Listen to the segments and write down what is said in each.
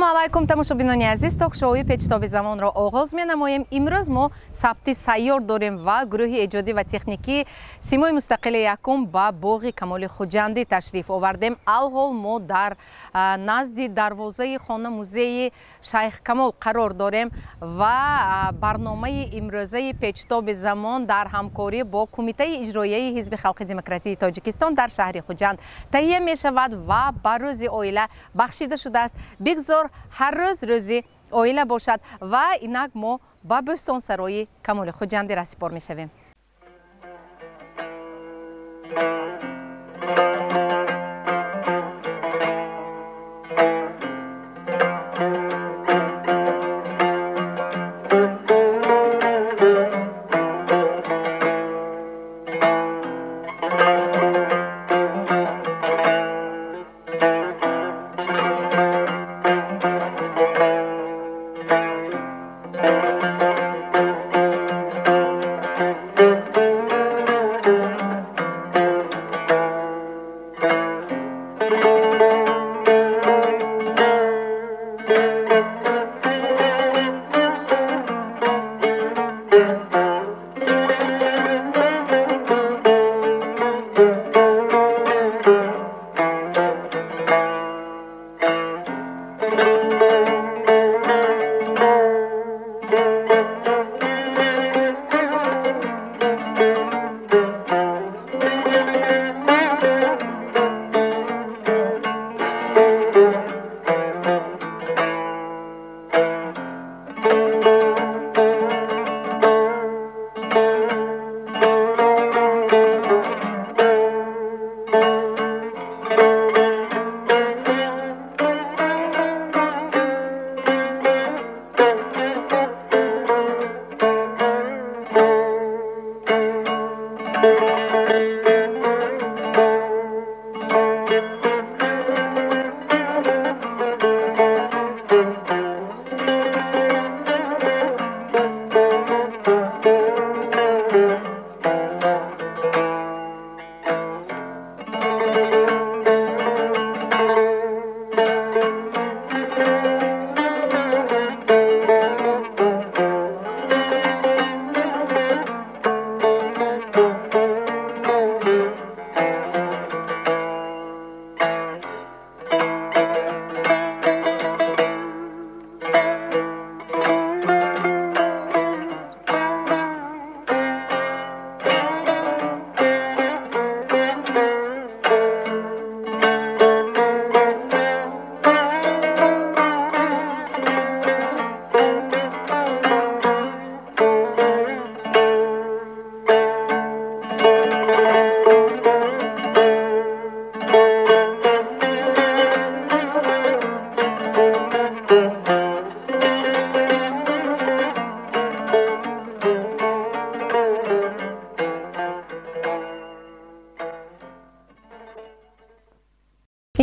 ассалому алайкум тамошобинони азиз, ток-шоуи печтоби замонро оғоз менамоем. Имрӯз мо сабти сайёр дорем ва гурӯҳи эҷодӣ ва техникӣ симои мустақили якум ба боғи Камоли Хуҷандӣ ташриф овардем. Алҳол мо дар назди дарвозаи хона музеи Шайх Камол қарор дорем ва барномаи имрӯзаи печтоби замон дар ҳамкорӣ бо Кумитаи иҷроияи Ҳизби халқи демократии Тоҷикистон дар шаҳри Хуҷанд таҳия мешавад ва ба рӯзи оила бахшида шудааст. Бигзор ҳар рӯз рӯзи оила бошад ва инак мо ба бӯстонсарои Камоли Хуҷандӣ расипор мешавем.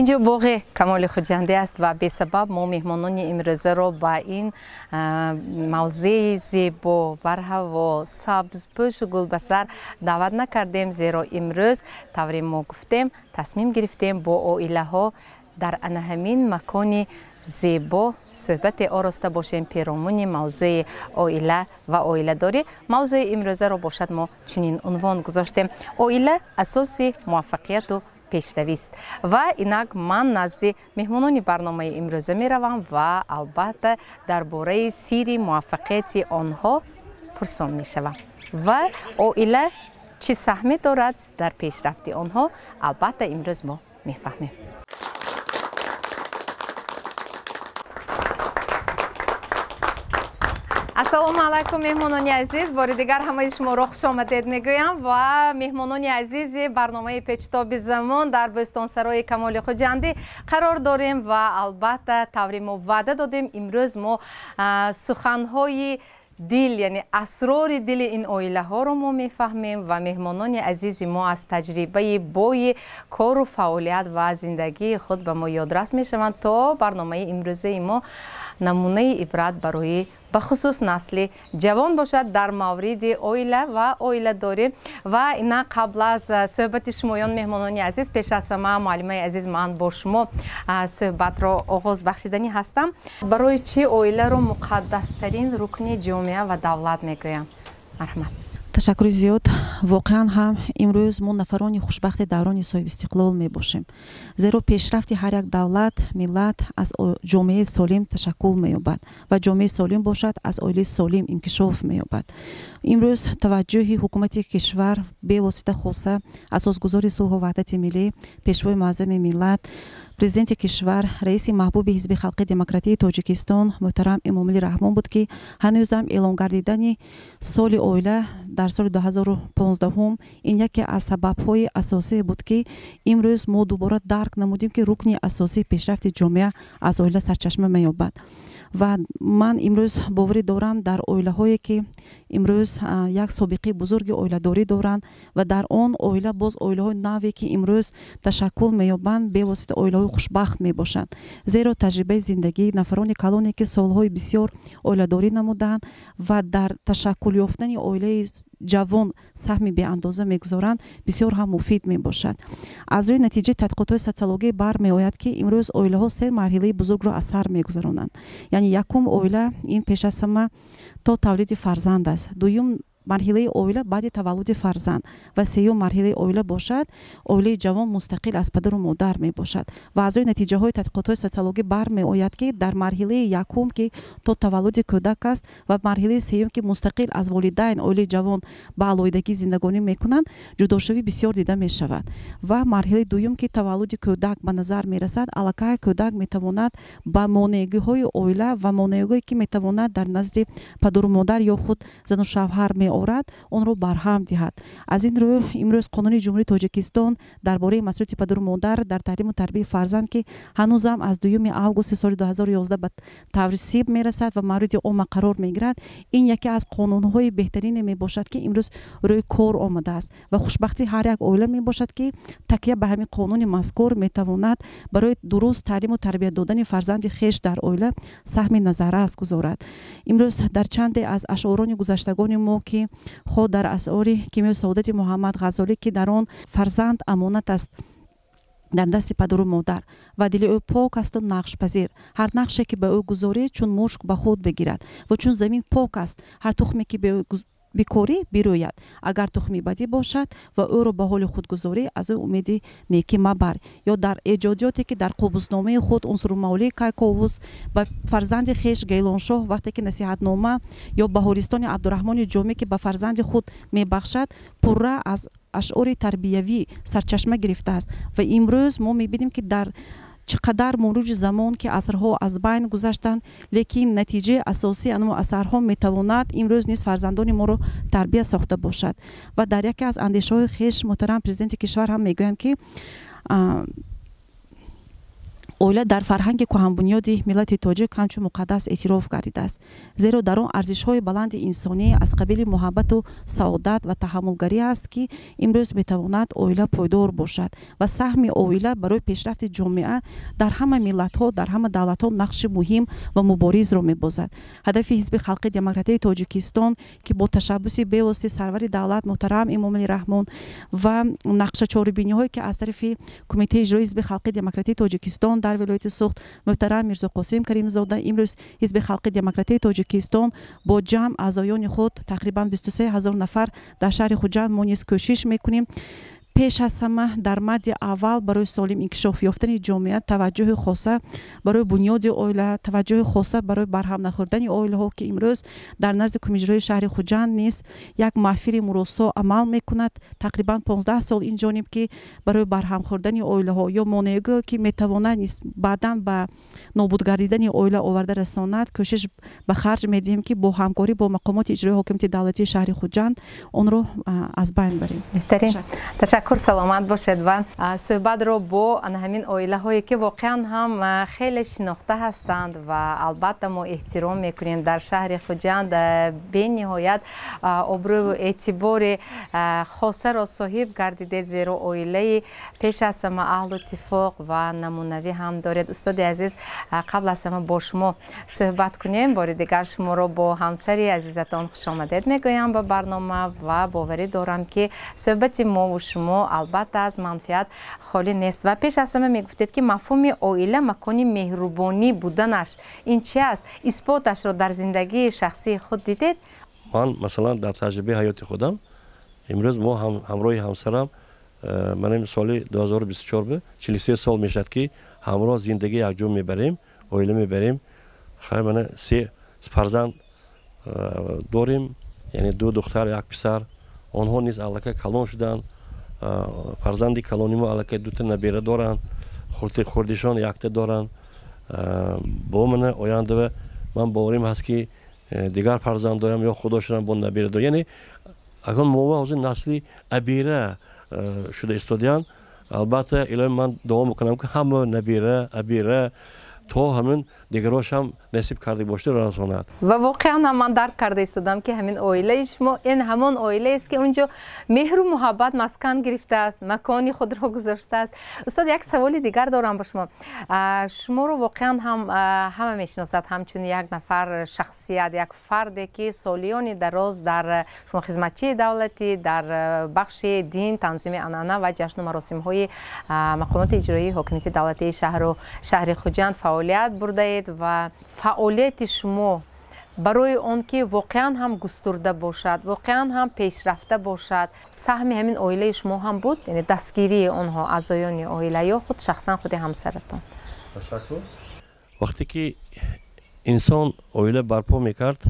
اینجا باغ کمال خوجندی است و به سبب ما مهمانان امروزه را با این موضع زیبا بر هوا سبز پوش و گلبسر دعوت نکردیم، زیرا امروز طوری ما گفتیم تصمیم گرفتیم با عائله ها در همین مکان زیبا صحبت آراسته باشیم پیرامون موضوع عائله و عائله داری. موضوع امروزه را باشد ما چنین عنوان گذاشتیم: عائله اساس موفقیت و پیشروی است. و اینک من نزد مهمانان برنامه امروزه می روم و البته درباره سیر موفقیت آنها پرسان می شوم و عائله چه سهمی دارد در پیشرفت آنها البته امروز ما می فهمیم. السلام علیکم مهمانان عزیز، بار دیگر همه شما را خوش آمدید میگویم و مهمانان عزیز برنامه پیچتاب زمان در بستانسرای کمال خوجندی قرار داریم و البته طوری ما وعده دادیم امروز ما سخنهای دل یعنی اسرار دل این عائله ها رو ما میفهمیم و مهمانان عزیز ما از تجربه بوی کار و فعالیت و زندگی خود به ما یادرس میشوند تا برنامه امروزه ما نمونه عبرت برای به خصوص نسل جوان باشد در مورد اویله و اویله داری و اینا قبل از صحبت شمایان مهمانان عزیز پیش از همه معلمای عزیز من با شما صحبت را آغاز بخشیدنی هستم. برای چی اویله رو مقدس ترین رکن جامعه و دولت میگویم؟ مرحمت. تشکر زیاد. واقعا هم امروز ما نفرانی خوشبخت دوران صاحب استقلال می باشیم، زیرا پیشرفت هر یک دولت ملت از جامعه سالم تشکل می یابد و جامعه سالم باشد از اویله سالم انکشاف می یابد. امروز توجه حکومت کشور به واسطه خاصه اساسگذار صلح و وحدت ملی، پیشوای معظم ملت، پرزیدنت کشور، رئیس محبوب حزب خلق دموکراتی تاجیکستان محترم امامعلی رحمان بود که هنوز هم اعلام گردیدن سال اویله در سال 2015 این یکی از سبب‌های اساسی بود که امروز ما دوباره درک نمودیم که رکن اساسی پیشرفت جامعه از اویله سرچشمه می‌یابد. و من امروز باوری دارم در اویله هایی که امروز یک سابقه بزرگ اویله داری دارند و در آن اویله باز اویله های نوی که امروز تشکل می‌یابند به واسطه اویله های خوشبخت می باشند، زیرا تجربه زندگی نفران کلانی که سالهای بسیار اویله داری نمودند و در تشکل یافتن اویله جوان سهم به اندازه میگذارند بسیار هم مفید می باشد. از روی نتیجه تحقیقات سوسیولوژی برمی آید که امروز اویله ها سه مرحله بزرگ را اثر میگذارند. یعنی یکم اویله این پیش از همه تا تولید فرزند است، دوم مرحله اویله بعد تولد فرزند و سوم مرحله اویله باشد اویله جوان مستقل از پدر و مادر می باشد. و از روی نتیجه های تحقیقات سوسیولوژی برمی آید که در مرحله یکم که تا تولد کودک است و مرحله سوم که مستقل از والدین اویله جوان به علایدگی زندگانی می کنند جداشوی بسیار دیده می شود و مرحله دوم که تولد کودک به نظر می رسد علاقه کودک می تواند با مانعگی های اویله و مانعگی که می تواند در نزد پدر و مادر یا خود زن و شوهر می آورد اون رو برهم دهد. از این رو امروز قانون جمهوری تاجیکستان درباره مسئولیت پدر و مادر در تعلیم و تربیت فرزند که هنوز هم از 2 آگوست سال 2011 به تصویب می رسد و مورد عمل قرار می گیرد، این یکی از قانون های بهترین می باشد که امروز روی کار آمده است و خوشبختی هر یک اویله می باشد که تکیه به همین قانون مذکور می تواند برای درست تعلیم و تربیت دادن فرزند خویش در اویله سهم نظر است گذارد. امروز در چند از اشعاران گذشتگان ما که خود در اشعار کیمیای سعادت محمد غزالی که در آن فرزند امانت است در دست پدر و مادر و دل او پاک است و نقش پذیر، هر نقشی که به او گذاری چون مشک به خود بگیرد و چون زمین پاک است هر تخمی که به او بیکاری بیروید، اگر تخمی بدی باشد و او رو به حال خود گذاری از او امید نیکی مبر. یا در ایجادیاتی که در قبوسنامه خود عنصر مولی کیکاووس به فرزند خویش گیلانشاه وقتی که نصیحتنامه یا بهارستان عبدالرحمن جامی که به فرزند خود میبخشد پره از اشعار تربیوی سرچشمه گرفته است و امروز ما میبینیم که در چقدر مرور زمان که عصرها از بین گذشتند لیکن نتیجه اساسی انو اثرها میتواند امروز نیز فرزندان ما رو تربیت ساخته باشد. و در یکی از اندیشه های خویش محترم پرزیدنت کشور هم میگویند که اویله در فرهنگ کهن بنیاد ملت تاجیک همچون مقدس اعتراف گردیده است، زیرا در آن ارزش‌های بلند انسانی از قبیل محبت و سعادت و تحملگری است که امروز میتواند اویله پایدار باشد و سهم اویله برای پیشرفت جامعه در همه ملت‌ها در همه دولت‌ها نقش مهم و مبارز را می‌بازد. هدف حزب خلق دموکراتی تاجیکستان که با تشبث به واسطه سرور دولت محترم امامعلی رحمان و نقشه چاربینی‌هایی که از طرف کمیته اجرایی حزب خلق دموکراتی تاجیکستان در ولایت سوخت محترم میرزا قاسم کریم زاده، امروز حزب خلق دموکراتی تاجیکستان با جمع اعضایان خود تقریبا 23,000 نفر در شهر خوجند ما نیز کوشش میکنیم پیش از همه در مد اول برای سالم انکشاف یافتن جامعه توجه خاصه برای بنیاد اویله، توجه خاصه برای برهم نخوردن اویله ها که امروز در نزد کمیته شهر خوجند نیز یک محفل مراسا عمل میکند. تقریبا 15 سال این جانب که برای برهم خوردن اویله ها یا مانعگی که میتواند بعداً به نابود گردیدن اویله آورده رساند کوشش به خرج میدیم که با همکاری با مقامات اجرایی حاکمیت دولتی شهر خوجند اون رو از بین بریم. تشکر شکر سلامت باشد و صحبت رو با همین عائله هایی که واقعا هم خیلی شناخته هستند و البته ما احترام میکنیم در شهر خوجند به نهایت ابرو و اعتبار خاصه را صاحب گردیده زیرا عائله پیش از همه اهل اتفاق و نمونوی هم دارد. استاد عزیز قبل از همه با شما صحبت کنیم. بار دیگر شما رو با همسری عزیزتان خوش آمدید میگویم به برنامه و باوری دارم که صحبت ما و شما البته از منفعت خالی نیست. و پیش از همه میگفتید که مفهوم عائله مکانی مهربانی بودنش این چی است؟ اثباتش رو در زندگی شخصی خود دیدید؟ من مثلا در تجربه حیات خودم امروز ما همراه همسرم من سال 2024 به 43 سال میشد که همراه زندگی یکجا میبریم، عائله میبریم. خیر من 3 فرزند داریم، یعنی 2 دختر یک پسر. آنها نیز الکی کلان شدند. فرزندی کلانی ما الکی 2 تا نبیره دارند، خوردشان 1 تا دارند. با من آینده من باوریم هست که دیگر فرزند دارم یا خودشان با نبیره دارم. یعنی اگر ما از نسلی ابیره شده استودیان، البته الان من دوام میکنم که همه نبیره ابیره تو همین دیگراش هم نصیب کرده باشه رساند. و واقعا من درک کرده استودم که همین عائله شما این همان عائله است که اونجا مهر و محبت مسکن گرفته است، مکانی خود را گذاشته است. استاد یک سوال دیگر دارم با شما. شما رو واقعا همه میشناسد همچون یک نفر شخصیت، یک فردی که سالیان دراز در شما خدمتچی دولتی در بخش دین، تنظیم عنعنه و جشن و مراسم های مقامات اجرایی حاکمیت دولتی شهر خوجند فعالیت برده اید و فعالیت شما برای آن که واقعا هم گسترده باشد، واقعا هم پیشرفته باشد، سهم همین عائله شما هم بود؟ یعنی دستگیری آنها اعضایان عائله یا خود شخصا خود همسرتان؟ تشکر. وقتی که انسان عائله برپا میکرد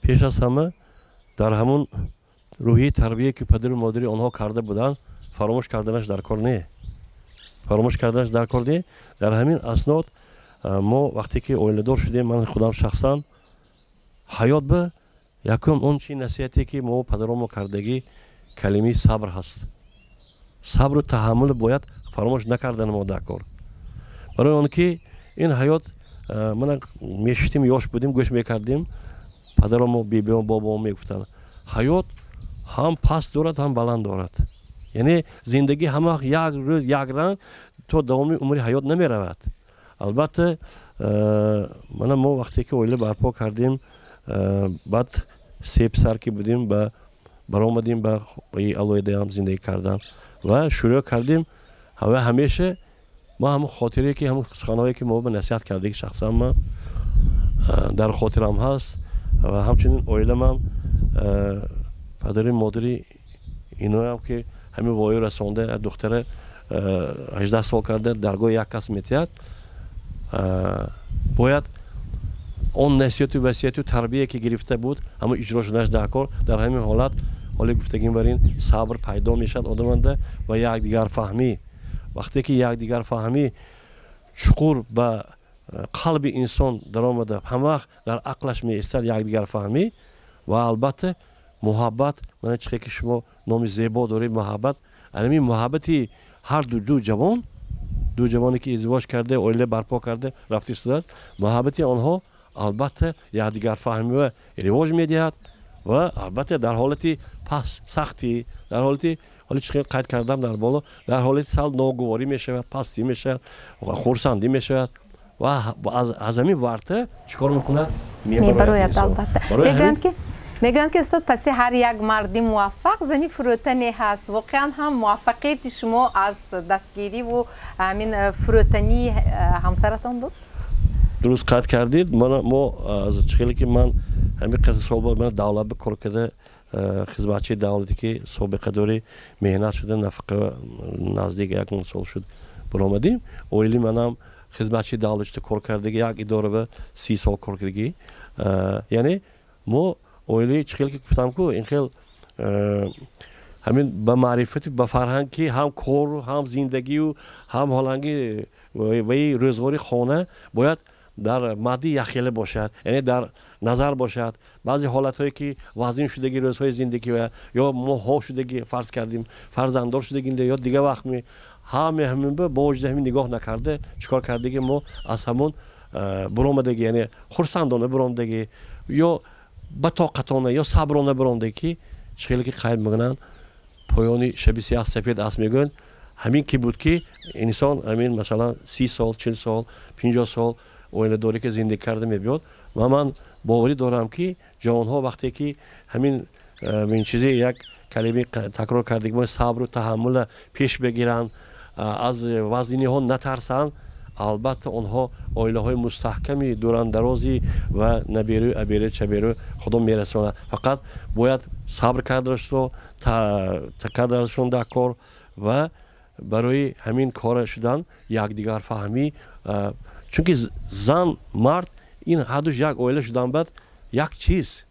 پیش از همه در همون روحی تربیه که پدر و مادر آنها کرده بودند فراموش کردنش در کار نیست. فراموش کردنش در کار نیست. در همین اسناد ما وقتی که عائله دار شدیم من خودم شخصا حیات به یکم اون چی نصیحتی که ما پدرام کردگی کلمه صبر هست. صبر و تحمل باید فراموش نکردن ما در کار. برای اون که این حیات من میشتیم یاش بودیم گوش میکردیم پدرام و بیبی و بابا میگفتن حیات هم پست دارد هم بلند دارد. یعنی زندگی همه یک روز یک رنگ تو داومی عمری حیات نمی رود. البته ما وقتی که عائله برپا کردیم بعد 3 پسر که بودیم برآمدیم به علایده هم زندگی کردن و شروع کردیم و همیشه ما هم خاطری که هم سخنایی که ما به نصیحت کرده شخصا من در خاطرم هست و همچنین عائله من پدر مادری اینا هم که همین وای رسانده دختر 18 سال کرده درگاه یک کس میتید باید اون نصیحت و وصیت و تربیه که گرفته بود همه اجرا شدنش در کار. در همین حالت حالی گفتگیم برین صبر پیدا میشد آدمنده و یک دیگر فهمی. وقتی که یک دیگر فهمی چقور به قلب انسان در آمده همه در عقلش می ایستد یک دیگر فهمی و البته محبت. من چقدر که شما نام زیبا دارید محبت، همین محبتی هر دو جوانی که ازدواج کرده عائله برپا کرده رفته استوداد محبتی آنها البته یک دیگر فهمی و رواج میدهد و البته در حالتی پس سختی در حالتی حالی چقدر قید کردم در بالا در حالتی سال ناگواری میشود پستی میشود و خورسندی میشود و از همین ورته چیکار میکند میبروید. البته میگن که استاد پس هر یک مردی موفق زنی فروتنی هست. واقعا هم موفقیت شما از دستگیری و همین فروتنی همسرتان بود؟ درست قید کردید. ما از چخیلی که من همین قصه سال بود من دولت به کار کرده خدمتچی دولتی که سابقه داری مهنت شده نفقه نزدیک 1 سال شد برآمدیم. اویلی منم خدمتچی دولتی کار کرده یک اداره به 30 سال کار کردگی. یعنی ما اویلی چخیلی که گفتم که این خیلی همین به معرفت به فرهنگ که هم کار هم زندگی و هم حالانگی و روزگاری خانه باید در مادی یخیله باشد، یعنی در نظر باشد. بعضی حالت هایی که وزین شدگی روزهای زندگی و یا ماه شدگی فرض کردیم فرزنددار شدگی یا دیگه وقت می همین با وجود همین نگاه نکرده چیکار کرده که ما از همون برآمدگی یعنی خرسندانه برآمدگی یا با طاقتانه یا صبرانه برآمدگی چیلی که قید میکنن پایانی شب سیاه سفید است میگن همین کی بود که انسان همین مثلا 30 سال 40 سال 50 سال اویل دوری که زندگی کرده میبیاد و من باوری دارم که جوانها وقتی که همین این چیزی یک کلمه تکرار کردیم ما صبر و تحمل پیش بگیرن از وزنی ها نترسن البته آنها عائله های مستحکمی دوران درازی و نبیرو ابیرو چبیرو خودم میرسونه فقط باید صبر کردشون کردشون در کار و برای همین کار شدن یکدیگر فهمی چون که زن مرد این هر دوش یک عائله شدن بعد یک چیز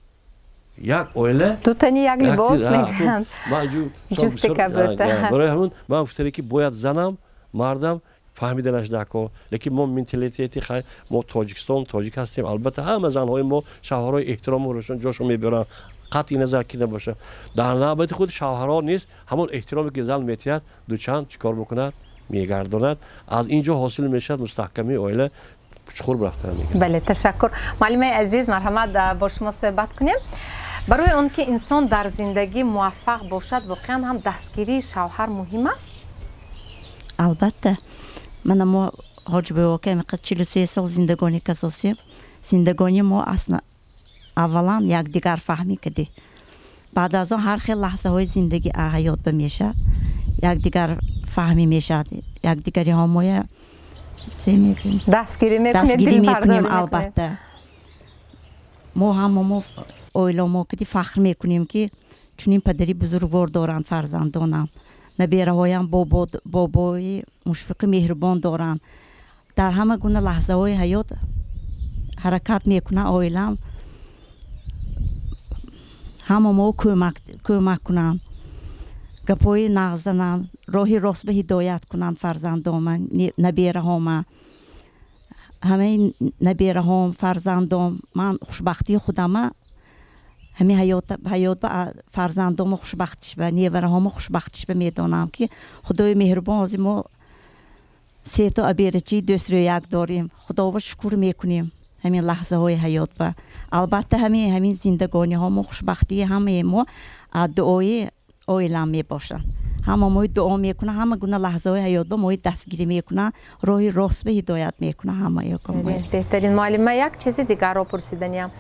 یک عائله دو تانی یک لباس میگن جفت کبوتر برای همون من گفتم که باید زنم مردم فهمیدنش دکو لیکن ما منتالیتی خیلی ما تاجیک هستیم البته همه زنهای ما شوهرای احترام روشون جاشون میبرن قطعی نظر کی نباشه در نهایت خود شوهرها نیست همون احترامی که زن میتید دو چند چیکار بکند میگرداند از اینجا حاصل میشد مستحکمی عائله چخور رفتن میگه. بله تشکر معلم عزیز مرحمت با شما صحبت کنیم برای اون که انسان در زندگی موفق باشد واقعا هم دستگیری شوهر مهم است البته من ما حاج به واقع میقد 43 سال زندگانی کساسی زندگانی ما اصلا اولا یک دیگر فهمی کردی بعد از آن هر خیلی لحظه های زندگی حیات بمیشه یک دیگر فهمی میشد یک دیگری همویه دستگیری میکنیم البته ما اویلا ما کدی فخر میکنیم که چون این پدری بزرگوار دارند فرزندانم نبیره هایم بابای مشفق مهربان دارند در همه گونه لحظه های حیات حرکت میکنه اویلم همه ما کمک کنند گپای نغزنند راهی راست به هدایت کنند فرزندان نبیره هام همه نبیره هام فرزندان من خوشبختی خودم همین حیات با فرزندان خوشبختش به نیوره هام خوشبختش به میدانم که خدای مهربان از ما سه تا ابیرچی دوست رو یک داریم خدا با شکر میکنیم همین لحظه های حیات با البته همین زندگانی ها خوشبختی همه ما دعای اویلم می باشن همه ما دعا میکنه همه گونه لحظه های حیات با ما دستگیری میکنه راهی راست به هدایت میکنه همه یکم بهترین معلمه یک چیز دیگر رو پرسیدنیم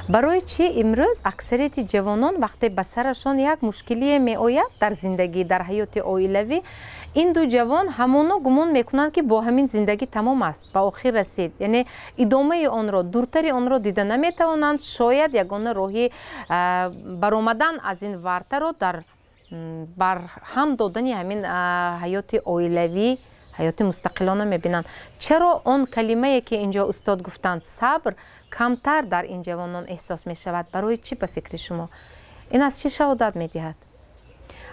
برای چی امروز اکثریت جوانان وقتی به سرشان یک مشکلی می آید در زندگی در حیات عائلوی این دو جوان همونو گمان میکنند که با همین زندگی تمام است با آخر رسید یعنی ادامه آن را دورتری آن را دیده نمیتوانند شاید یگانه راهی برآمدن از این ورطه رو در بر هم دادن همین حیات عائلوی حیات مستقلانه میبینند چرا اون کلمه که اینجا استاد گفتند صبر کمتر در این جوانان احساس میشود برای چی به فکر شما این از چی شهادت میدهد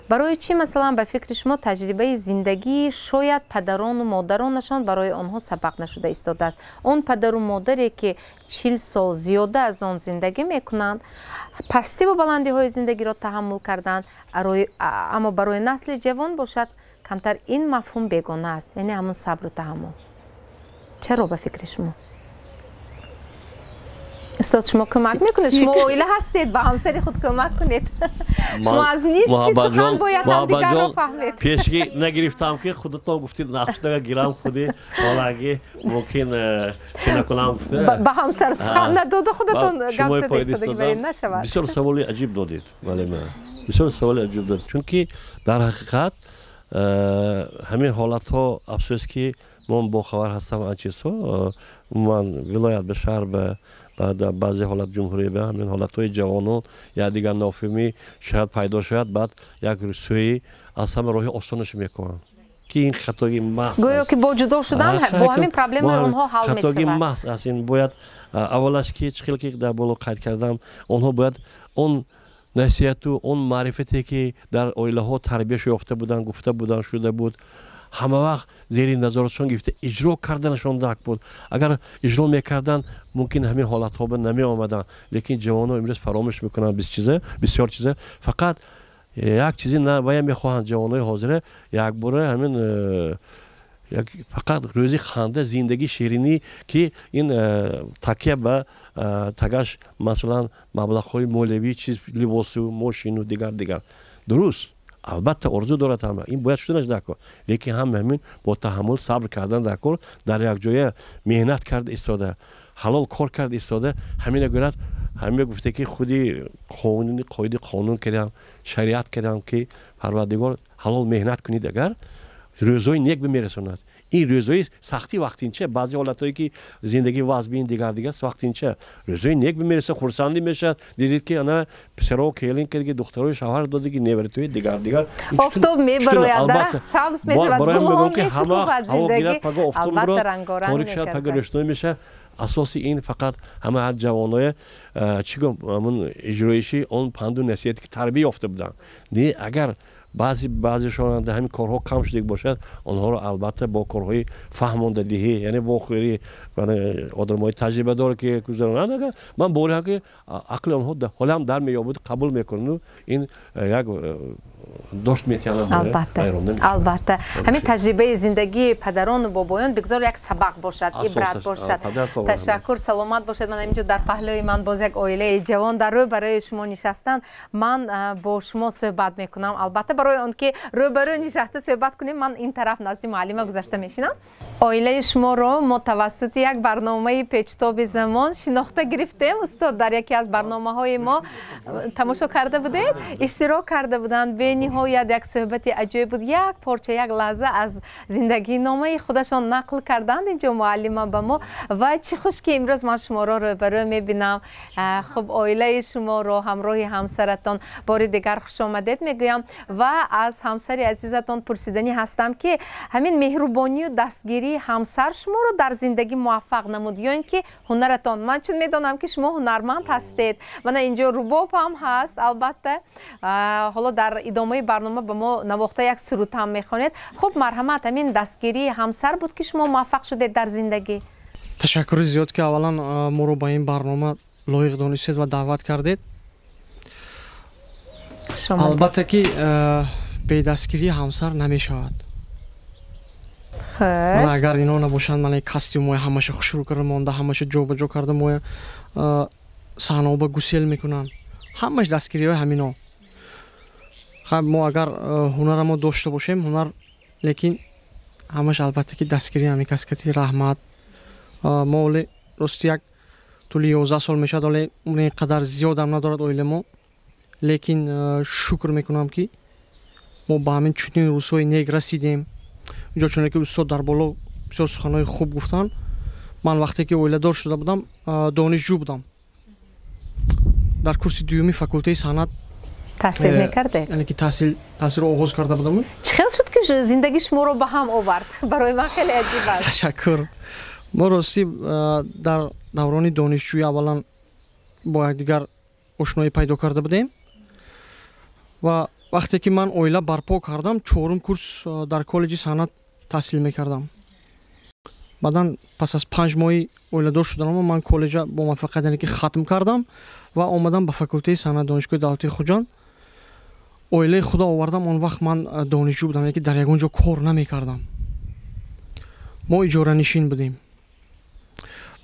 برای چی مثلا به فکر شما تجربه زندگی شاید پدران و مادرانشان برای آنها سبق نشده ایستاده است اون پدر و مادری که 40 سال زیاده از آن زندگی میکنند پستی و بلندی های زندگی را تحمل کردند اما برای نسل جوان باشد کمتر این مفهوم بیگانه است یعنی همون صبر و تحمل چرا به فکر شما استاد شما کمک میکنید شما عائله هستید با همسر خود کمک کنید شما از نیستی سخن باید هم دیگر رو فهمید پیشگی نگرفتم که خودتون گفتید نقشتگاه گیرم خودی حالا اگه ممکن چه نکنم گفته با همسر سخن نداده خودتون گفت ایستادگی برید نشود بسیار سوالی عجیب دادید بسیار سوالی عجیب دادید چون که در حقیقت همین حالت ها افسوس که من با خبر هستم از چیزها من ولایت به شهر به بعد بعضی حالت جمهوری به همین حالت های جوانان یا دیگر نافهمی شاید پیدا شد بعد یک رسوی از همه راهی آسانش میکنن که این خطای محض گویا که با جدا شدن با همین پرابلم اونها حل میشه خطای محض است این باید اولش که چخیل که در بالا قید کردم اونها باید اون نصیحت و اون معرفتی که در عائله ها تربیت یافته بودن گفته بودن شده بود همه وقت زیر نظارتشان گرفته اجرا کردنشان دک بود. اگر اجرا میکردن ممکن همین حالت ها به نمی آمدن، لیکن جوان ها امروز فراموش میکنن بسیار چیزه. فقط یک چیزی باید میخواهند جوان های حاضره یک باره همین فقط روزی خنده زندگی شیرینی که این تکیه به تگش مثلا مبلغ های مولوی چیز لباس و ماشین و دیگر درست البته ارزو دارد همه این باید شدنش دکو، لیکن همین با تحمل صبر کردن دکو در یک جای مهنت کرد ایستاده حلال کار کرد ایستاده همین گوید همین گفته که خودی قانون کردم شریعت کردم که پروردگار حلال مهنت کنید اگر روزای نیک بمیرسوند. این روزای سختی وقتی چه بعضی حالتایی که زندگی وازبین دیگر وقتی چه روزای نیک بمیرسه خرسندی میشه دیدید که انا پسرا کلین که دخترای شوهر داده که نورتوی دیگر افتوب میبره در سبز میشه و گلون میشه هوا گیرد پگه افتوب برو تاریک شد پگه رشتوی میشه. اساسی این فقط همه هر جوانای چیگم همون اجرایشی اون پند و نصیحت که تربیت یافته بودن نه اگر بعضیشان در همین کارها کم شده باشد آنها رو البته با کارهای فهماندهی یعنی با خیلی آدمای تجربه داره که گذرانند من باور که عقل آنها حالا هم در میابود قبول میکنن و این یک داشت میتونن البته همین تجربه زندگی پدران و بابایان بگذار یک سبق باشد عبرت باشد. تشکر سلامت باشد. من اینجا در پهلوی من باز یک عائله جوان در رو برای شما نشستن من با شما صحبت میکنم. البته برای اون که روبرو نشسته صحبت کنیم من این طرف نزد معلمه گذشته میشینم. عائله شما رو متوسط یک برنامه پیچتاب زمان شناخته گرفتیم. استاد در یکی از برنامه‌های ما تماشا کرده بودید اشتراک کرده بودند. به نهایت یک صحبت عجیب بود. یک پارچه یک لحظه از زندگی نامه خودشان نقل کردند اینجا معلمه به ما و چه خوش که امروز من شما را روبرو میبینم. خب عائله شما رو همراه همسرتان بار دیگر خوش آمدید میگویم و از همسر عزیزتان پرسیدنی هستم که همین مهربانی و دستگیری همسر شما رو در زندگی موفق نمود یا اینکه هنرتان. من چون میدانم که شما هنرمند هستید من اینجا رباب هم هست البته حالا در ادامه برنامه به ما نواخته یک سرود هم میخوانید. خب مرحمت همین دستگیری همسر بود که شما موفق شدید در زندگی. تشکر زیاد که اولا ما رو با این برنامه لایق دانستید و دعوت کردید. البته که به دستگیری همسر نمیشود. من اگر اینا نباشند من کاستیوم همش شروع کردم مونده همش جابجا کردم و صحنه با گسیل میکنن همش دستگیری های همینا. خب ما اگر هنر ما داشته باشیم هنر لیکن همش البته که دستگیری همی کسکتی رحمت ما ولی راستی یک طول 11 سال میشد ولی اون قدر زیاد هم ندارد اویل ما لیکن شکر میکنم که ما با همین چنین روزهای نیک رسیدیم. اینجا چون که استاد در بالا بسیار سخنهای خوب گفتن. من وقتی که اویله دار شده بودم دانشجو بودم در کورس دومی فاکولته صنعت تحصیل میکرده یعنی که تحصیل رو آغاز کرده بودم. چه خیلی شد که زندگی شما رو به هم آورد؟ برای من خیلی عجیب است. تشکر. ما راستی در دوران دانشجویی اولا با یکدیگر آشنایی پیدا کرده بودیم و وقتی که من اویله برپا کردم 4م کورس در کالج صنعت تحصیل میکردم. بعدن پس از 5 ماهی اویله دار شدم من کالج با موفقیت یعنی که ختم کردم و آمدم به فاکولته صنعت دانشگاه دولتی خوجان. اویله خدا آوردم. اون وقت من دانشجو بودم یعنی که در یگونجا کار نمیکردم. ما اجاره نشین بودیم.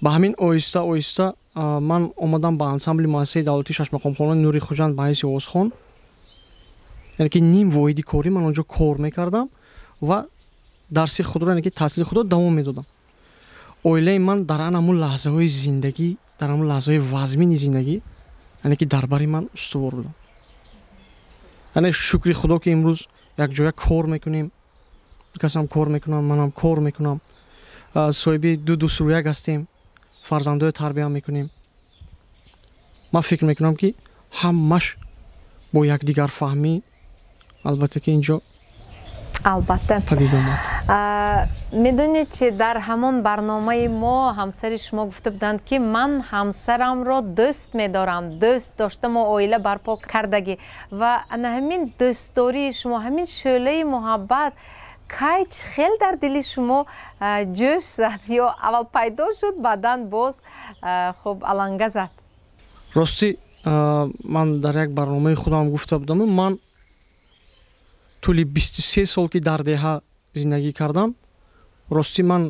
با همین آهسته من آمدم به انسامبل مؤسسه دولتی شش مقام خانه نوری خوجان به حیث عضوخوان یعنی که نیم واحدی کاری من اونجا کار میکردم و درس خود رو یعنی که تحصیل خود رو دوام میدادم. اویله من در همون لحظه های زندگی در همون لحظه های وزمین زندگی یعنی که درباره من استوار بودم. یعنی شکر خدا که امروز یک جای کار میکنیم کسی هم کار میکنم منم کار میکنم صاحب دو سرویک هستیم فرزندای تربیت میکنیم. من فکر میکنم که همش با یک دیگر فهمی البته که اینجا البته پدید آمد. میدونید که در همون برنامه ما همسر شما گفته بودند که من همسرم را دوست میدارم دوست داشتم و عائله برپا کردگی و همین دوستداری شما همین شعله محبت کی خیلی در دل شما جوش زد یا اول پیدا شد بعداً باز خب علنگه زد؟ راستی من در یک برنامه خودم گفته بودم من طولی 23 سال که در دهه زندگی کردم راستی من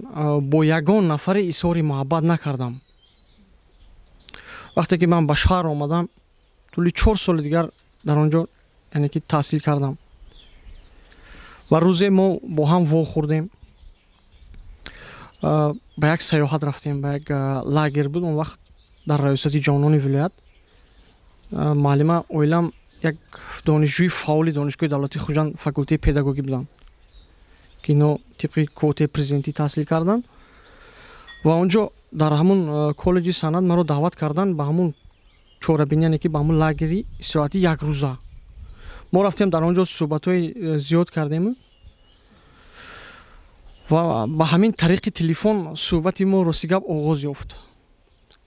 با یگان نفر اظهار محبت نکردم. وقتی که من به شهر آمدم طولی 4 سال دیگر در آنجا یعنی که تحصیل کردم و روزی ما با هم وا خوردیم به یک سیاحت رفتیم به یک لاگر بود اون وقت در ریاست جانان ولایت معلمه اویلم یک دانشجوی فعال دانشگاه دولتی خوجند فاکولته پداگوگی بودند که اینا طبق کوته پرزیدنتی تحصیل کردن و اونجا در همون کالج سند مرا دعوت کردن به همون چوربینی یعنی که به همون لاگری استراحتی یک روزه ما رفتیم در اونجا صحبت‌های زیاد کردیم و با همین طریق تلفن صحبت ما راسیگاب آغاز یافت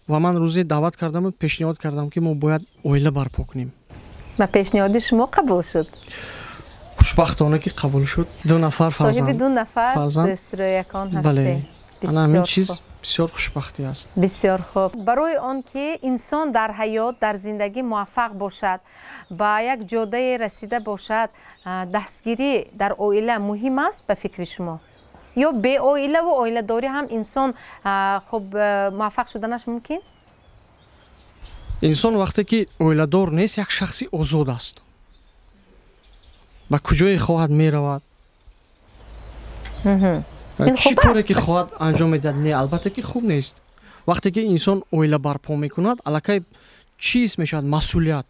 و من روزی دعوت کردم و پیشنهاد کردم که ما باید اویله برپا کنیم و پیشنهاد شما قبول شد؟ خوشبختانه که قبول شد. 2 نفر فرزند. صاحب 2 نفر دسترویکان هستی. بله. همین چیز بسیار خوشبختی است. بسیار خوب. برای آن که انسان در حیات در زندگی موفق باشد با یک جاده رسیده باشد دستگیری در اویله مهم است به فکر شما؟ یا به اویله و اویله داری هم انسان خب موفق شدنش ممکن؟ انسان وقتی که اویله دار نیست یک شخصی آزاد است. با کجای خواهد می رود؟ چی کاری که خواهد انجام میدهد؟ نه البته که خوب نیست. وقتی که انسان اویله برپا میکند الکی چیز میشود مسئولیت.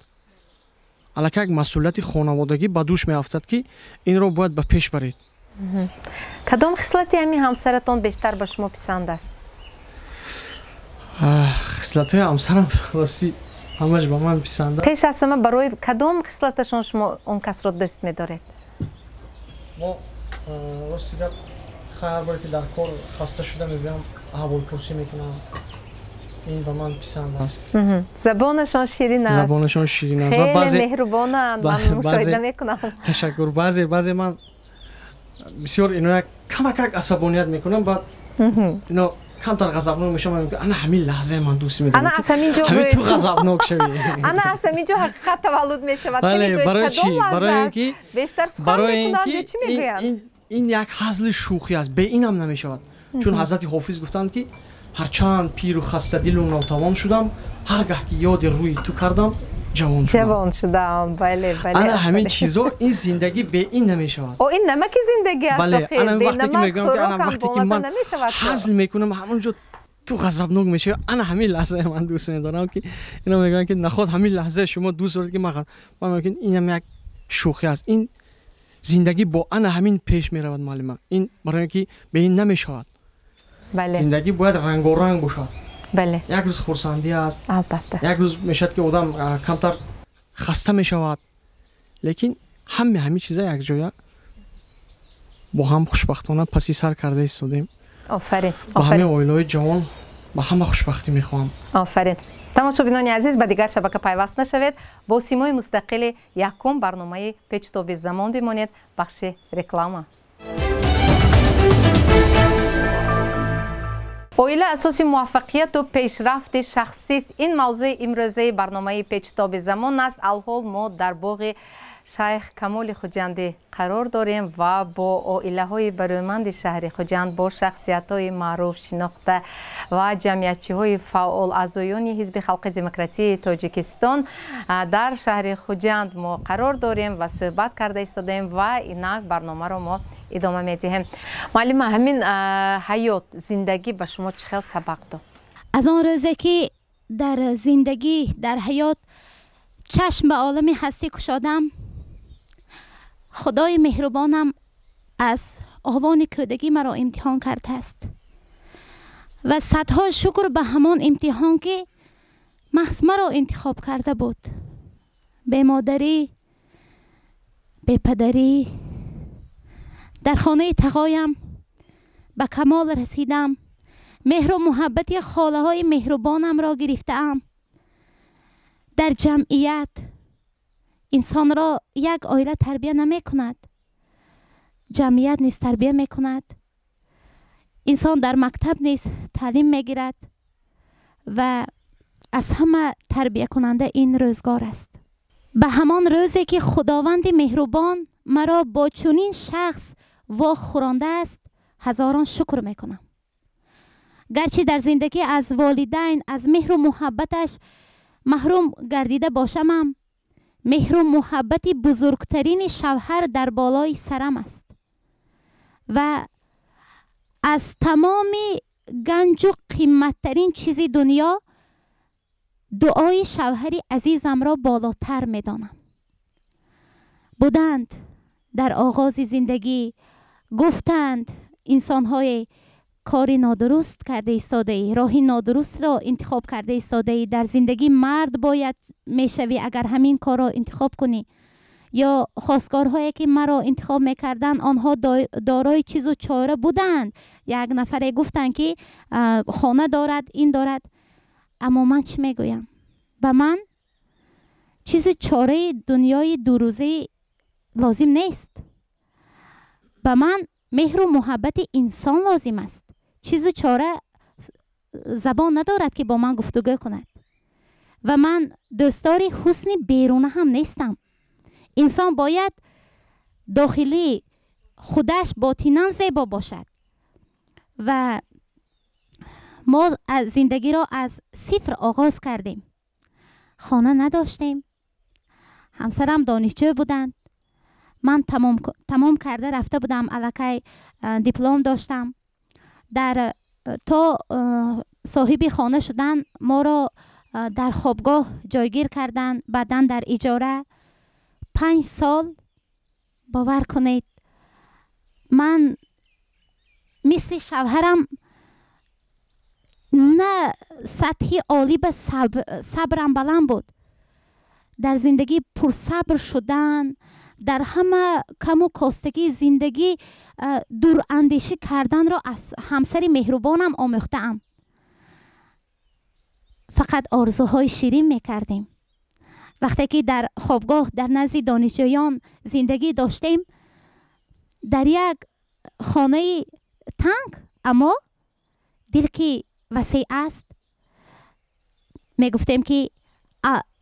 الکی یک مسئولیت خانوادگی به دوش میافتد که این را باید به پیش برید. کدام خصلتی همین همسرتان بیشتر به شما پسند است؟ خصلت‌های همسرم راستی همش به من پسند است. پیش از همه برای کدام خصلتشون شما اون کس را دوست می‌دارید؟ ما راستی هر بار که در کار خسته شده می‌بینم احوالپرسی میکنم. این به من پسند است. زبانشان شیرین است. زبانشان شیرین است. خیلی مهربانند. من مشاهده میکنم. تشکر. بعضی من بسیار اینا کمک عصبانیت میکنم بعد اینا کمتر غضبناک میشم میگم انا همین لحظه من دوست میدارم انا اصلا اینجا همین تو غضبناک شوی انا اصلا اینجا حقیقت تولد میشود. بله برای چی؟ برای اینکه بیشتر سخن میکنند چی میگویند؟ این یک هزل شوخی است به اینم نمیشود چون حضرت حافظ گفتند که هرچند پیر و خسته دل و ناتوان شدم هرگاه که یاد روی تو کردم جوان شدم. بله انا همین چیزا این زندگی به این نمیشود. او این نمک زندگی است. بله انا وقتی که میگم که انا وقتی که من هزل میکنم همونجا تو غضبناک میشه انا همین لحظه من دوست میدارم که اینا میگن که نخواد همین لحظه شما دوست دارید که من میگم اینم یک شوخی است. این زندگی با انا همین پیش میرود معلومه. این برای اینکه به این نمیشود. بله زندگی باید رنگ و رنگ باشد. بله یک روز خرسندی است. البته یک روز میشد که آدم کمتر خسته میشود. لیکن همه چیزا یک جای با هم خوشبختانه پسی سر کرده ایستادیم. آفرین. با همه اویلای جوان با همه خوشبختی میخوام. آفرین. تماشاچیان عزیز به دیگر شبکه پیوست نشوید. با سیمای مستقل یکم برنامه پیچ تاب زمان بمانید. بخش رکلام. اویله اساس موفقیت و پیشرفت شخصی است. این موضوع امروزه برنامه پیچ تاب زمان است. الحال ما در باغ شیخ کمال خوجندی قرار داریم و با عائله های برومند شهر خوجند با شخصیت های معروف شناخته و جمعیتچی های فعال اعضایان حزب خلق دموکراتی تاجیکستان در شهر خوجند ما قرار داریم و صحبت کرده ایستادیم و اینک برنامه رو ما ادامه میدیم. معلم همین حیات زندگی به شما چه خیلی سبق داد؟ از آن روزی که در زندگی در حیات چشم به عالم هستی کشادم خدای مهربانم از آوان کودکی مرا امتحان کرده است و صدها شکر به همان امتحان که محض مرا انتخاب کرده بود. به مادری، به پدری، در خانه تقایم به کمال رسیدم. مهر و محبت خاله های مهربانم را گرفتم. در جمعیت انسان را یک عائله تربیت نمی کند. جمعیت نیز تربیه میکند. انسان در مکتب نیز تعلیم میگیرد و از همه تربیه کننده این روزگار است. به همان روزی که خداوند مهربان مرا با چنین شخص واخورانده است هزاران شکر میکنم. گرچه در زندگی از والدین از مهر و محبتش محروم گردیده باشم، مهر و محبت بزرگترین شوهر در بالای سرم است و از تمام گنج و قیمتترین چیز دنیا دعای شوهر عزیزم را بالاتر می دانم. بودند در آغاز زندگی گفتند انسان‌های کاری نادرست کرده ایستاده، راهی نادرست را انتخاب کرده ایستاده، در زندگی مرد باید میشوی اگر همین کار را انتخاب کنی، یا خواستگارهایی که مرا انتخاب میکردن آنها دارای چیز و چاره بودند. یک نفره گفتن که خانه دارد، این دارد. اما من چی میگویم؟ به من چیز چاره دنیای دو روزه لازم نیست. به من مهر و محبت انسان لازم است. چیز چاره زبان ندارد که با من گفتگو کند و من دوستدار حسن بیرونه هم نیستم. انسان باید داخلی خودش باطناً زیبا باشد و ما از زندگی را از صفر آغاز کردیم. خانه نداشتیم، همسرم دانشجو بودند، من تمام کرده رفته بودم، الکی دیپلم داشتم. تا صاحب خانه شدن ما را در خوابگاه جایگیر کردن، بعداً در اجاره 5 سال. باور کنید من مثل شوهرم نه سطحی عالی به صبرم بلند بود. در زندگی پرصبر شدن، در همه کم و کاستگی زندگی دور اندیشی کردن را از همسر مهربانم آموختم. فقط آرزوهای شیرین میکردیم. وقتی که در خوابگاه در نزد دانشجویان زندگی داشتیم، در یک خانه تنگ اما دل که وسیع است، می گفتیم که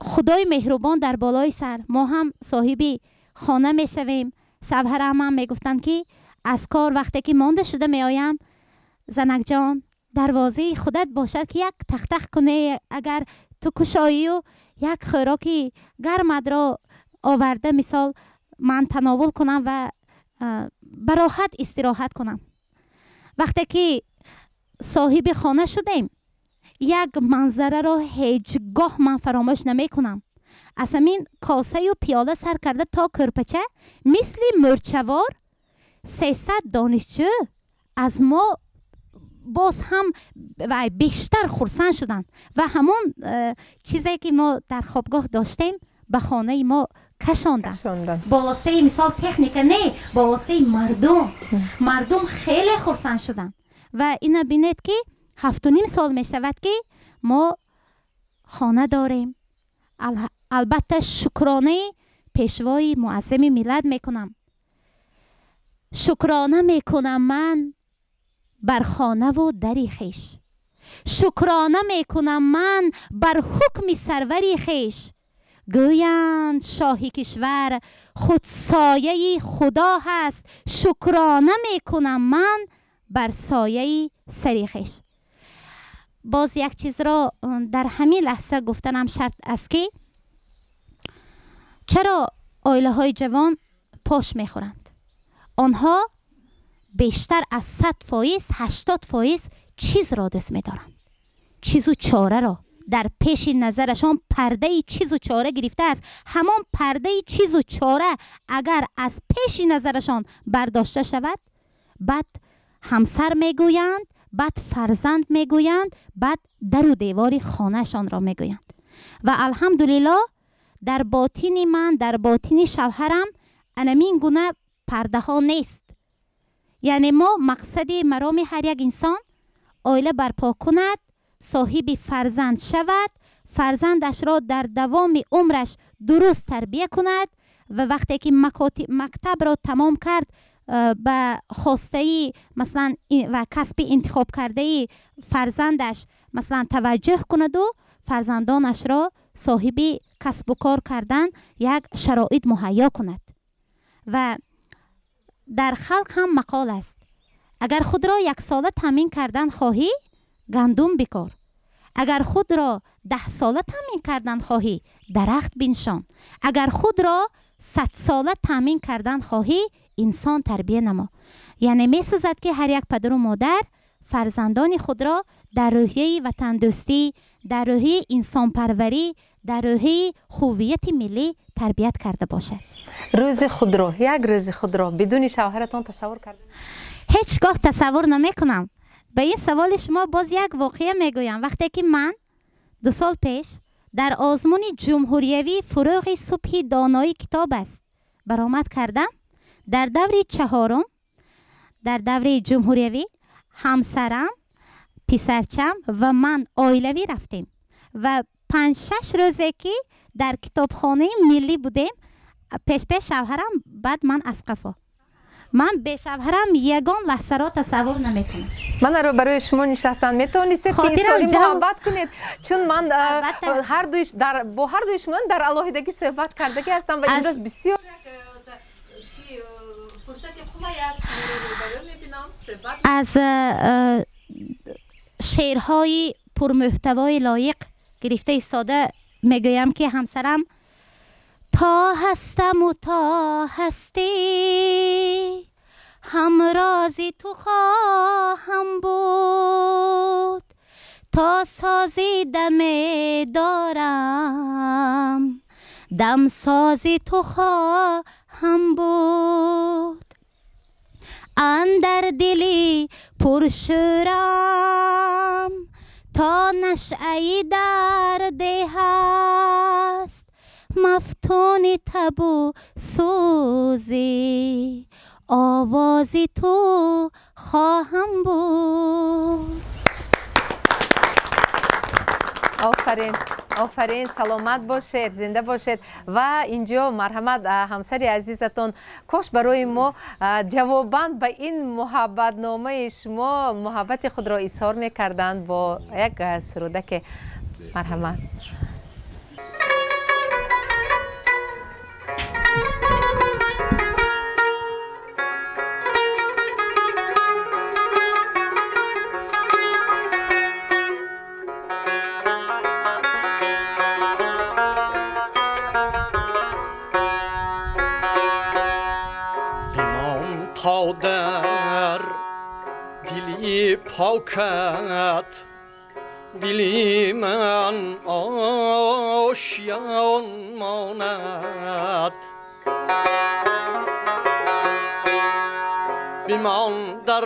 خدای مهربان در بالای سر. ما هم صاحب خانه می شویم. شوهرم هم می گفتن که از کار وقتی که مانده شده می آیم، زنک جان دروازه خودت باشد که یک تخ تخ کنه، اگر تو کشایی و یک خوراکی گرمت را آورده مثال من تناول کنم و براحت استراحت کنم. وقتی که صاحب خانه شدیم، یک منظره را هیچگاه من فراموش نمی کنم. از همین کاسه و پیاله سر کرده تا کرپچه مثل مرچوار 300 دانشجو از ما باز هم بیشتر خرسند شدند و همون چیزی که ما در خوابگاه داشتیم به خانه ما کشاندن. با واسطه مثال تکنیک نه، با واسطه مردم خیلی خرسند شدند و اینا بینید که 7.5 سال می شود که ما خانه داریم. البته شکرانه پیشوای معظم ملت میکنم. شکرانه میکنم من بر خانه و دری خیش. شکرانه میکنم من بر حکم سروری خیش. گویند شاهی کشور خود سایه خدا هست. شکرانه میکنم من بر سایه سری خیش. باز یک چیز را در همین لحظه گفتنم شرط است که چرا عائله های جوان پاش میخورند؟ آنها بیشتر از 100% 80% چیز را دوست می‌دارند. چیز و چاره را در پیش نظرشان پرده چیز و چاره گرفته است. همان پرده چیز و چاره اگر از پیش نظرشان برداشته شود، بعد همسر میگویند، بعد فرزند میگویند، بعد در و دیوار خانهشان را میگویند. و الحمدلله در باطن من، در باطن شوهرم انمین گونه پرده ها نیست. یعنی ما مقصد مرام هر یک انسان عائله برپا کند، صاحب فرزند شود، فرزندش را در دوام عمرش درست تربیه کند و وقتی که مکتب را تمام کرد به خواسته مثلا و کسب انتخاب کرده فرزندش مثلا توجه کند و فرزندانش را صاحب کسب و کار کردن یک شرایط مهیا کند. و در خلق هم مقال است: اگر خود را 1 ساله تامین کردن خواهی گندم بکار، اگر خود را 10 ساله تامین کردن خواهی درخت بنشان، اگر خود را 100 ساله تامین کردن خواهی انسان تربیه نما. یعنی می سزد که هر یک پدر و مادر فرزندان خود را در روحیه وطن دوستی، در روحیه انسان پروری، در روحیه هویت ملی تربیت کرده باشد. روز خود را، یک روز خود را بدون شوهرتان تصور کرد؟ هیچگاه تصور نمی کنم. به این سوال شما باز یک واقعه می گویم. وقتی که من 2 سال پیش در آزمون جمهوریوی فروغ صبح دانایی کتاب است برآمد کردم، در دوره 4 در دوره جمهوریوی همسرم، پسرچم و من عائلوی رفتیم و 5-6 روزه که در کتابخانه ملی بودیم، پیش شوهرم، بعد من اسقفا. من به شوهرم یگان لحظه را تصور نمیکنم. من رو برای شما نشستن میتونستید که اینطوری محبت کنید، چون من با هر دوی شما در علاهیدگی صحبت کردگی هستم و امروز بسیار فرصت خوبی است رو میبینم صحبت از شعرهای پرمحتوای لایق گرفته ایستاده میگویم که همسرم تا هستم و تا هستی همرازی تو خواهم بود، تا سازی دم دارم دم سازی تو خواهم بود. اندر دلی پرشورم تا نشعی در ده هست، مفتون تب و سوزی آوازی تو خواهم بود. آفرین، آفرین، سلامت باشید، زنده باشید. و اینجا مرحمت همسر عزیزتون، کاش برای ما جواباً به این محبت نامه شما محبت خود را اظهار میکردند با یک سرودک. مرحمت. تا در دلی پاکت دلی من آشیان ماند، بیمان در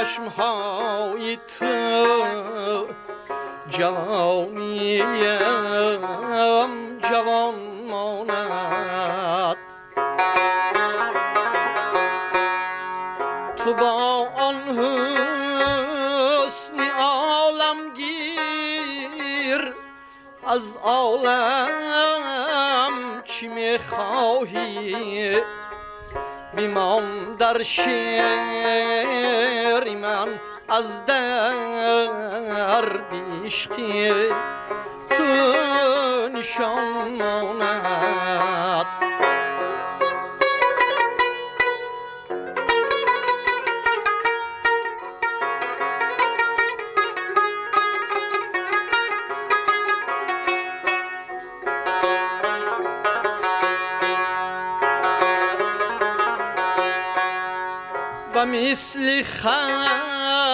چشمهای تو جوانیم جوان ماند. تو با آن حسن عالمگیر از عالم چی میخواهی؟ بیمان در شعر من از درد عشقی تو نشان ماند. مثل خنده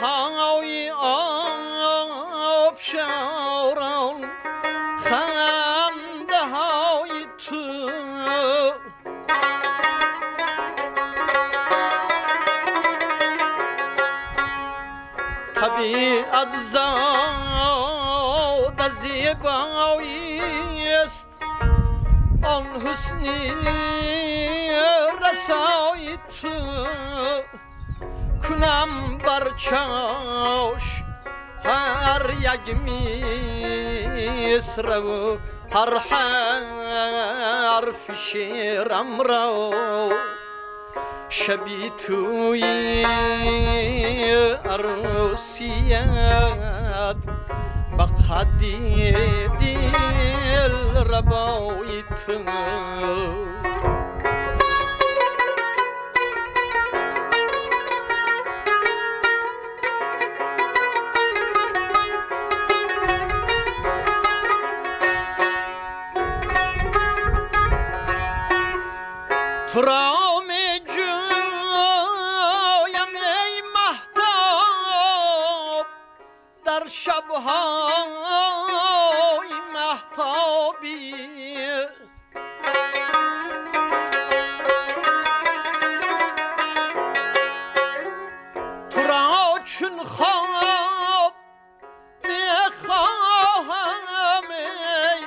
های آبشاران خنده های تو طبیعت زاد زیبایی است، آن حسنی رسای تو کنم بر چاش هر یک مصر و هر حرف شعرم را شبی توی عروسیت با قدی دل ربای تو تو را می جویم ای مهتاب در شبهای مهتابی تو را چون خواب می خواهم ای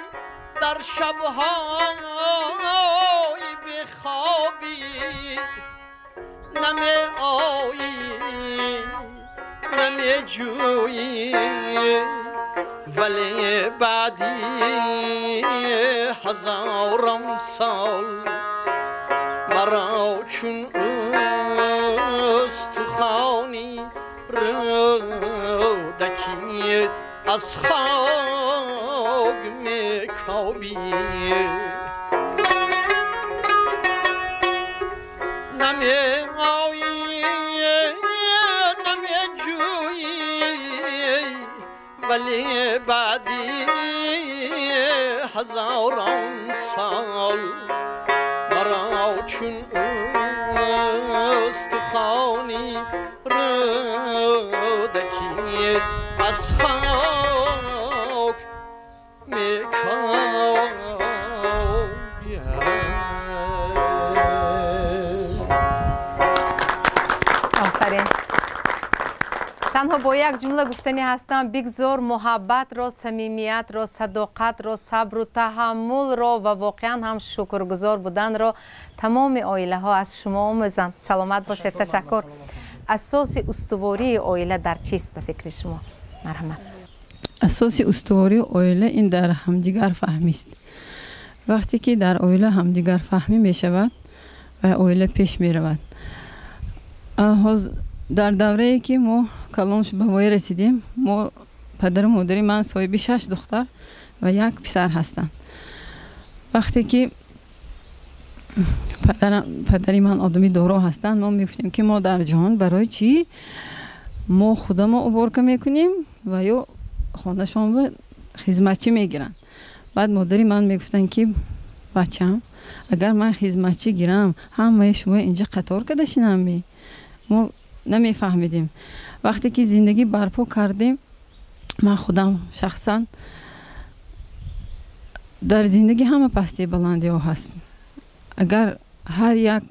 در شبهای نمی آیی نمی جویی ولی بعدی هزارم سال مرا چون استخوانی رودکی از خاک می کابی نمی ولی بعدی هزاران سال مرا چون استخوانی رودکی از خاک میکایم. آفرین. تنها با یک جمله گفتنی هستم: بگذار محبت را، صمیمیت را، صداقت را، صبر و تحمل را و واقعا هم شکرگزار بودن را تمام عائله ها از شما آموزند. سلامت باشید. تشکر. اساس استواری عائله در چیست به فکر شما؟ مرحمت. اساس استواری عائله این در همدیگر فهمی است. وقتی که در عائله همدیگر فهمی می شود و عائله پیش می رود. در دوره‌ای که ما کلانش به وای رسیدیم، ما پدر و مادری من صاحب 6 دختر و 1 پسر هستند. وقتی که پدری من آدمی دارا هستند، ما میگفتیم که ما در جهان برای چی ما خودم عبور میکنیم و یا خانه‌شان به خدمتچی میگیرن. بعد مادری من میگفتن که بچه‌م اگر من خدمتچی گیرم همه شما اینجا قطار کداشینم. ما نمیفهمیدیم. وقتی که زندگی برپا کردیم، من خودم شخصا در زندگی همه پستی بلندی ها هست. اگر هر یک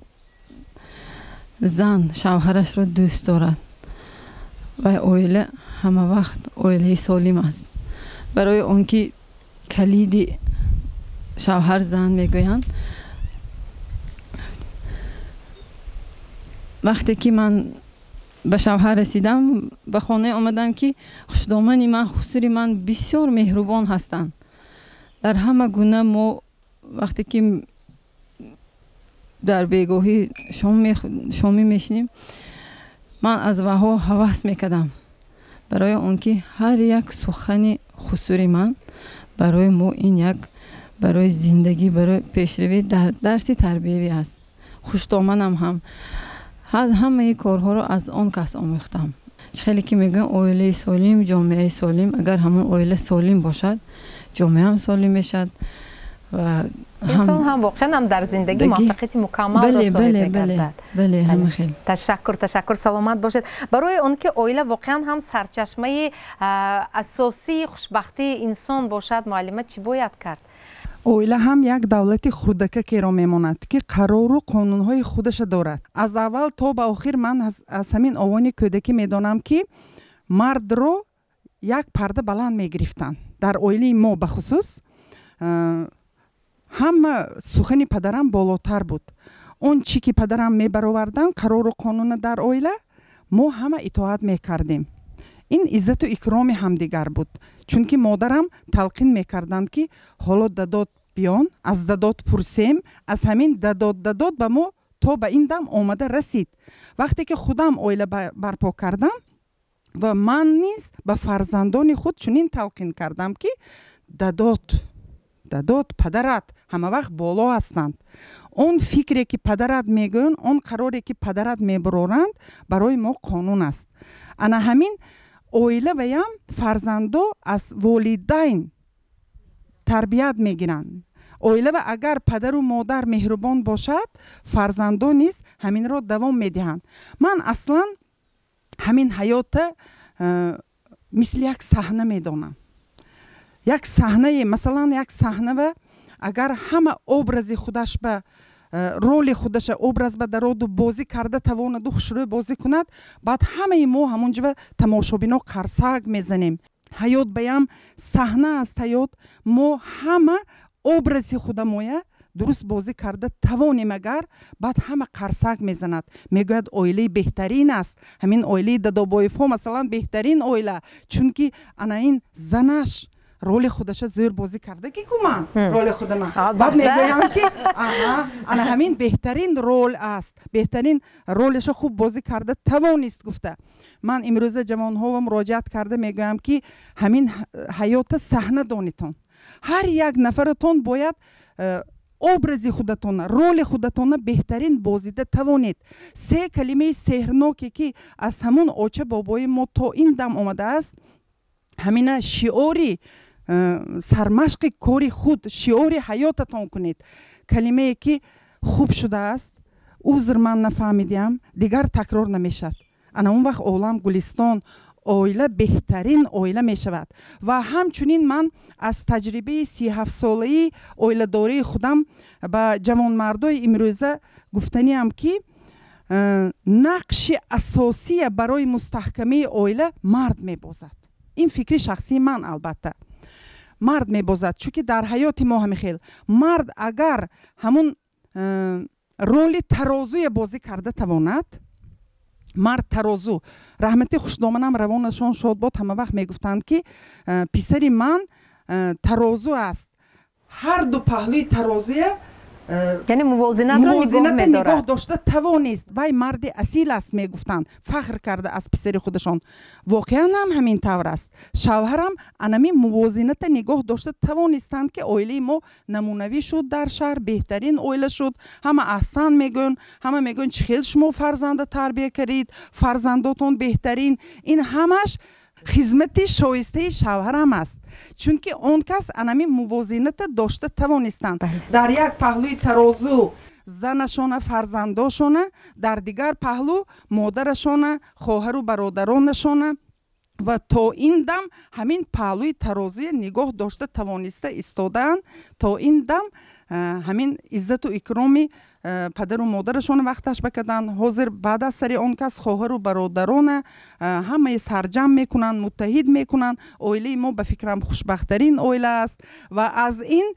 زن شوهرش را دوست دارد و عائله همه وقت عائله سالم است. برای اون که کلید شوهر زن میگویند. وقتی که من به شوهر رسیدم، به خانه آمدم که خوشدامنی من، خسوری من بسیار مهربان هستند. در همه گونه ما وقتی که در بیگاهی شامی میشنیم، من از وها هوس میکردم برای اون که هر یک سخن خسوری من برای ما این یک برای زندگی، برای پیشروی در درس تربیوی است. خوشدامنم هم از همه کارها رو از آن کس آموختم. خیلی که میگن عائله سالم، جامعه سالم. اگر همون عائله سالم باشد، جامعه هم سالم میشد و انسان هم واقعا هم در زندگی موفقیت مکمل را صاحب میگردد. بله همه خیلی. تشکر. سلامت باشید. برای اون که عائله واقعا هم سرچشمه اساسی خوشبختی انسان باشد، معلمه چی باید کرد؟ عائله هم یک دولت خردککی را میماند که قرار و قانونهای خودش دارد. از اول تا به آخر من از همین آوان کودکی میدانم که مرد رو یک پرده بلند میگرفتن. در عائله ما به خصوص هم سخن پدرم بالاتر بود. اون چی که پدرم میبرآوردن قرار و قانون در عائله ما همه اطاعت میکردیم. این عزت و اکرام همدیگر بود. چون که مادرم تلقین میکردند که حالا دادات بیان، از دادات پرسیم، از همین دادات به ما تا به این دم آمده رسید. وقتی که خودم اویله برپا کردم و من نیز به فرزندان خود چنین تلقین کردم که دادات پدرت همه وقت بالا هستند. اون فکری که پدرت میگن، اون قراری که پدرت میبرورند برای ما قانون است. انا همین اویله ویم فرزندو از والدین تربیت میگیرند. اویله و اگر پدر و مادر مهربان باشد، فرزندو نیز همین رو دوام میدهند. من اصلا همین حیات مثل یک صحنه میدانم. یک صحنه، مثلا یک صحنه و اگر همه ابرز خودش به رول خودش ابرز به درود و بازی کرده تواند و خوشروی بازی کند، بعد همه ما همونجا تماشابینا قرصک میزنیم. حیات بیم صحنه است. حیات ما همه ابرز خودمویه درست بازی کرده توانیم، اگر بعد همه قرصک میزند، میگوید اویله بهترین است. همین اویله دادابایفا مثلا بهترین اویله، چون که انا این زنش رول خودش زور بازی کرده که کمان رول خود من، بعد میگویند که انا همین بهترین رول است، بهترین رولش خوب بازی کرده توانست گفته. من امروز جوان ها مراجعت کرده میگویم که همین حیات صحنه دانیتون، هر یک نفرتون باید ابرز خودتون، رول خودتون بهترین بازیده توانید. 3 کلمه سحرناکی که از همون آچه بابای ما تا این دم آمده است، همین شعاری سرمشق کاری خود، شعاری حیاتتون کنید. کلمه که خوب شده است، عذر من نفهمیدیم، دیگر تکرار نمیشد. انا اون وقت عالم گلستان اویله بهترین اویله می شود. و همچنین من از تجربه 37 ساله‌ای اویله داری خودم به جوان مردای امروزه گفتنیم که نقش اساسی برای مستحکمه اویله مرد می بازد. این فکری شخصی من، البته مرد می بازد، چون که در حیات ما هم خیل مرد اگر همون رول ترازوی بازی کرده تواند، مرد ترازو، رحمتی خوشدامنم روانشان شاد باد، همه وقت میگفتند که پسری من ترازو است، هر دو پهلوی ترازوی یعنی موازنت نگاه داشته توانست. وای مرد اصیل است میگفتند، فخر کرده از پسر خودشان. واقعا هم همین طور است. شوهرم انمی موازنت نگاه داشته توانستند که اویله ما نمونوی شد در شهر، بهترین اویله شد. همه احسان میگن، همه میگن چخیل شما فرزند تربیه کردید، فرزنداتون بهترین. این همش خدمت شایسته شوهرم است، چون که اون کس انمی موازنت داشته توانستند. در یک پهلوی ترازو زنشان، فرزنداشان، در دیگر پهلو مادرشان، خواهر و برادرانشان، و تا این دم همین پهلوی ترازوی نگاه داشته توانسته ایستادن. تا این دم همین عزت و اکرامی پدر و مادرشان وقتش بکردن. حاضر بعد از سری اون کس خواهر و برادران همه سرجم میکنن، متحد میکنن. اویله ما به فکرم خوشبخترین اویله است و از این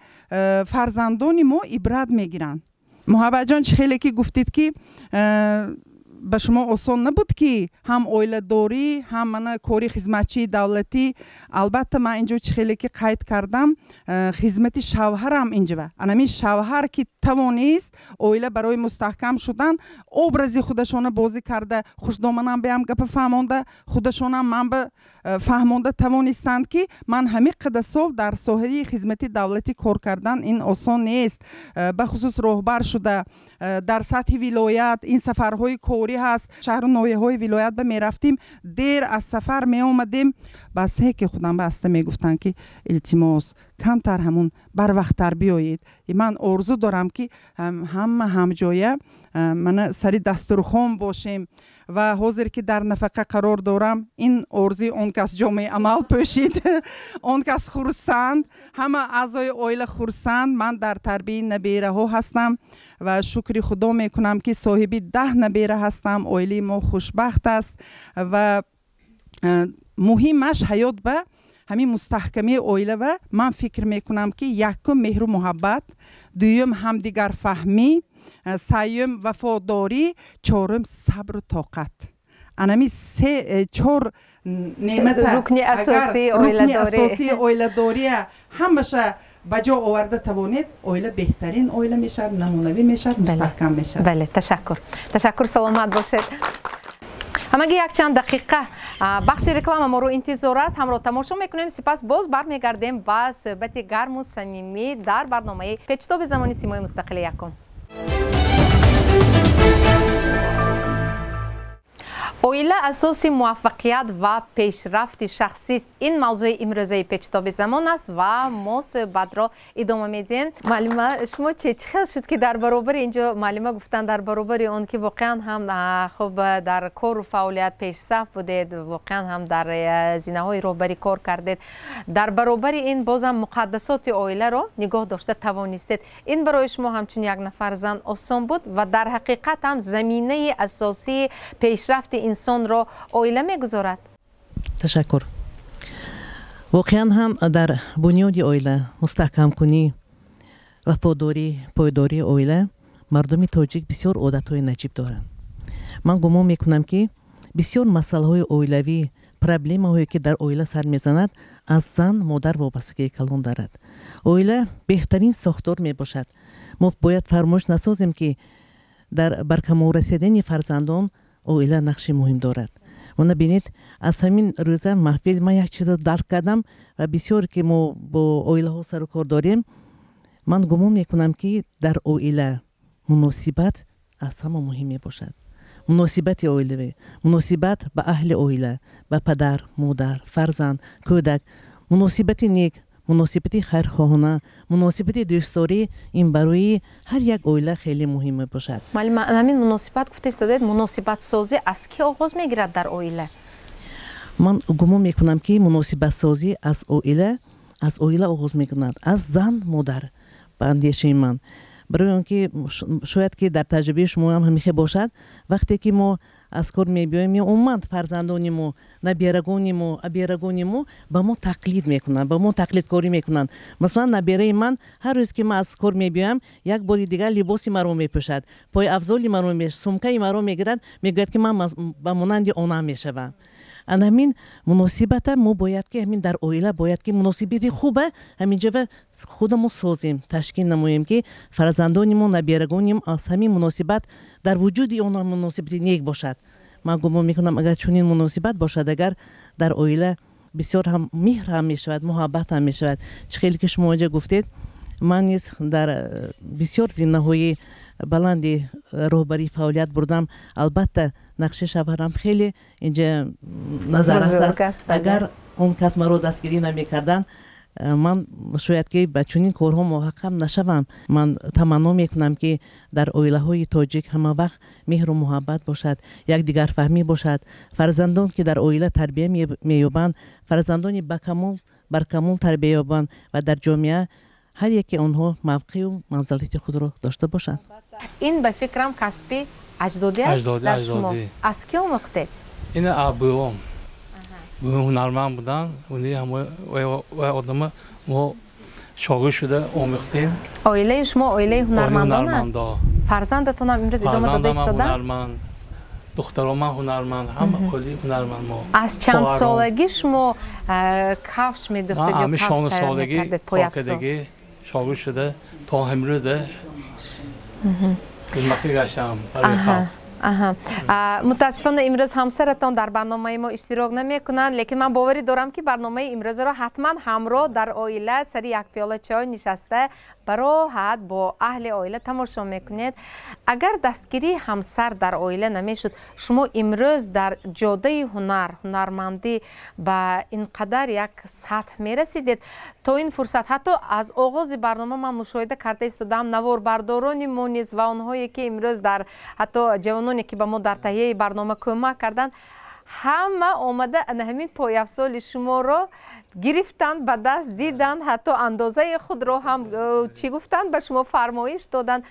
فرزندان ما عبرت میگیرن. محبت جان خیلی که گفتید که به شما آسان نبود که هم اویله داری هم من کاری خدمتچی دولتی. البته من اینجا خیلی که قید کردم خدمت شوهرم اینجا. انمی شوهر که توانست اویله برای مستحکم شدن ابرز خودشان بازی کرده، خوشدامنم بهم گپ فهمانده، خودشانم من به فهمانده توانستند که من همین قدر سال در ساحه خدمت دولتی کار کردن این آسان نیست. به خصوص راهبر شده در سطح ولایت این سفرهای کاری هست. شهر و ناحیه های ولایت به می رفتیم، دیر از سفر می آمدیم، بس که خودم بسته می گفتن که التماس کمتر همون بر وقت تر بیایید. من آرزو دارم که هم جایه من سری دسترخوان باشیم و حاضر که در نفقه قرار دارم. این آرزوی اون کس جامعه عمل پوشید، اون کس خرسند، همه اعضای اویله خرسند. من در تربیت نبیره ها هستم و شکر خدا میکنم که صاحبی 10 نبیره هستم. اویله ما خوشبخت است و مهمش حیات به همین مستحکمه اویله و من فکر میکنم که یکم مهر و محبت، دویم همدیگر فهمی، سیوم وفاداری، چهارم صبر و طاقت. انمی سه چهار نعمت رکن اساسی اویله داری همش بجا آورده توانید اویله بهترین اویله میشه، نمونوی میشه، مستحکم میشه. بله تشکر سلامت باشید. همگی یک چند دقیقه بخش رکلام ما رو انتظار است، هم رو تماشا میکنیم. سپس باز برمیگردیم با صحبت گرم و صمیمی در برنامه پیچتاب زمانی سیمای مستقل یکم. اویله اساس موفقیت و پیشرفت شخصی است. این موضوع امروزه پیچتاب زمان است و ما صحبت را ادامه میدیم. معلومه شما چه خیلی شد که در برابر اینجا معلومه گفتن در برابر اون که واقعا هم خوب در کار و فعالیت پیشرفت بودید، واقعا هم در زینه های رهبری کار کردید، در برابر این بازم مقدسات اویله را نگاه داشته توانستید. این برای شما همچون یک نفر زن آسان بود و در حقیقت هم زمینه اساسی پیشرفت انسان را اویله میگذارد. تشکر. واقعا هم در بنیاد اویله مستحکم کنی وفاداری پایداری اویله مردم تاجیک بسیار عادت‌های نجیب دارند. من گمان میکنم که بسیار مسائل اویلوی پرابلم هایی که در اویله سر میزند از زن مادر وابستگی کلان دارد. اویله بهترین ساختار می باشد. ما باید فراموش نسازیم که در برکمال رسیدن فرزندان اویله نقش مهم دارد. و نبینید از همین روزه محفل من یک چیز درک کردم و بسیار که ما با اویله ها سر و کار داریم، من گمان میکنم که در اویله مناسبت از همه مهم باشد. مناسبت اویله، مناسبت به اهل اویله، به پدر، مادر، فرزند، کودک، مناسبت نیک، مناسبت خیرخواهانه، مناسبت دوستداری، این برای هر یک اویله خیلی مهمه باشد. معلم همین مناسبت گفته استادید، مناسبت سازی از کی آغاز میگیرد در اویله؟ من گمان میکنم که مناسبت سازی از اویله آغاز میکند، از زن مادر. به اندیشه من برای اونکه شاید که در تجربه شما هم همیشه باشد، وقتی که ما از کار میبیایم یا اومد فرزندانی ما نبیرگانی ما ابیرگانی ما با ما تقلید میکنن، با ما تقلید کاری میکنن. مثلا نبیره من هر روز که من از کار میبیایم یک باری دیگر لباسی مرا میپوشد، پای افضلی مرا میش، سمکه مرا میگیرد، میگوید که من با مانند آنها میشوم. همین مناسبت ما باید که همین در اویله باید که مناسبت خوبه همینجا خودمون سازیم، تشکیل نماییم که فرزندانمون نبیرگانیم از همین مناسبت در وجود اونها مناسبت نیک باشد. من گمان میکنم اگر چنین مناسبت باشد، اگر در اویله بسیار هم مهر هم میشود، محبت هم میشود. چه خیلی که شما اینجا گفتید، من نیز در بسیار زینه های بلندی رهبری فعالیت بردم. البته نقش شوهرم خیلی اینجا نظر است. اگر اون کس مرا دستگیری نمیکردن من شاید که به چنین کارها موفق نشوم. من تمنا میکنم که در اویله های تاجیک همه وقت مهر و محبت باشد، یک دیگر فهمی باشد. فرزندان که در اویله تربیه مییابند، فرزندانی برکمال تربیه یابند و در جامعه هر یکی آنها موقع و منزلت خود را داشته باشند. این به فکرم کسبی اجدادی است در شما. از کی آموخته؟ این ابوام هنرمند بودن، اونی همه و آدم ما شاگرد شده آموختیم. اویله شما اویله هنرمندان است؟ فرزندتون هم امروز ادامه داده است؟ هنرمند، دخترام هنرمند، همه اویله هنرمند ما. از چند سالگی شما کفش می‌دوختید یا کفش تر می‌کردید؟ پاکدگی شاگرد شده تا امروزه خدمتی گشتم برای خلق. متاسفانه امروز همسرتان در برنامه ما اشتراک نمیکنند، لیکن من باوری دارم که برنامه امروز را حتما همراه در اویله سر یک پیاله چای نشسته براحت با اهل اویله تماشا میکنید. اگر دستگیری همسر در اویله نمیشد، شما امروز در جاده هنرمندی به اینقدر یک سطح میرسیدید؟ تا این فرصت حتی از آغاز برنامه من مشاهده کرده استادم نوار بردارانی مونیز و آنهایی که امروز در حتی جوانانی که به ما در تهیه برنامه کمک کردن، همه آمده همین پایافزال شما را گرفتن، به دست دیدن، حتی اندازه خود را هم چی گفتن به شما فرمایش دادن.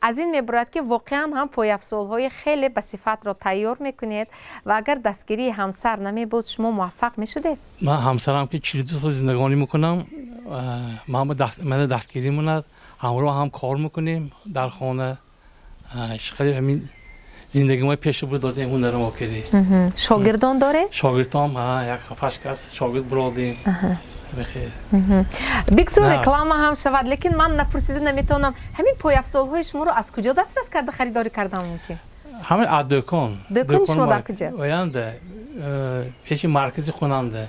از این میبرد که واقعا هم پایافزال های خیلی به صفت را تیار میکنید و اگر دستگیری همسر نمی بود شما موفق میشدید؟ من همسرم که 42 سال زندگانی میکنم، من دستگیری موند، همراه هم کار میکنیم در خانه. خیلی همین زندگی ما پیش بود دادیم هنر ما کردی شاگردان داره؟ شاگردام یک هفتش کس شاگرد برادیم بخیر بگذار کلام هم شود لیکن من نپرسیده نمیتونم همین پای افزال های شما رو از کجا دسترس کرده خریداری کردن ممکن؟ همین از دکان شما در کجا؟ ویانده پیش مرکزی خوننده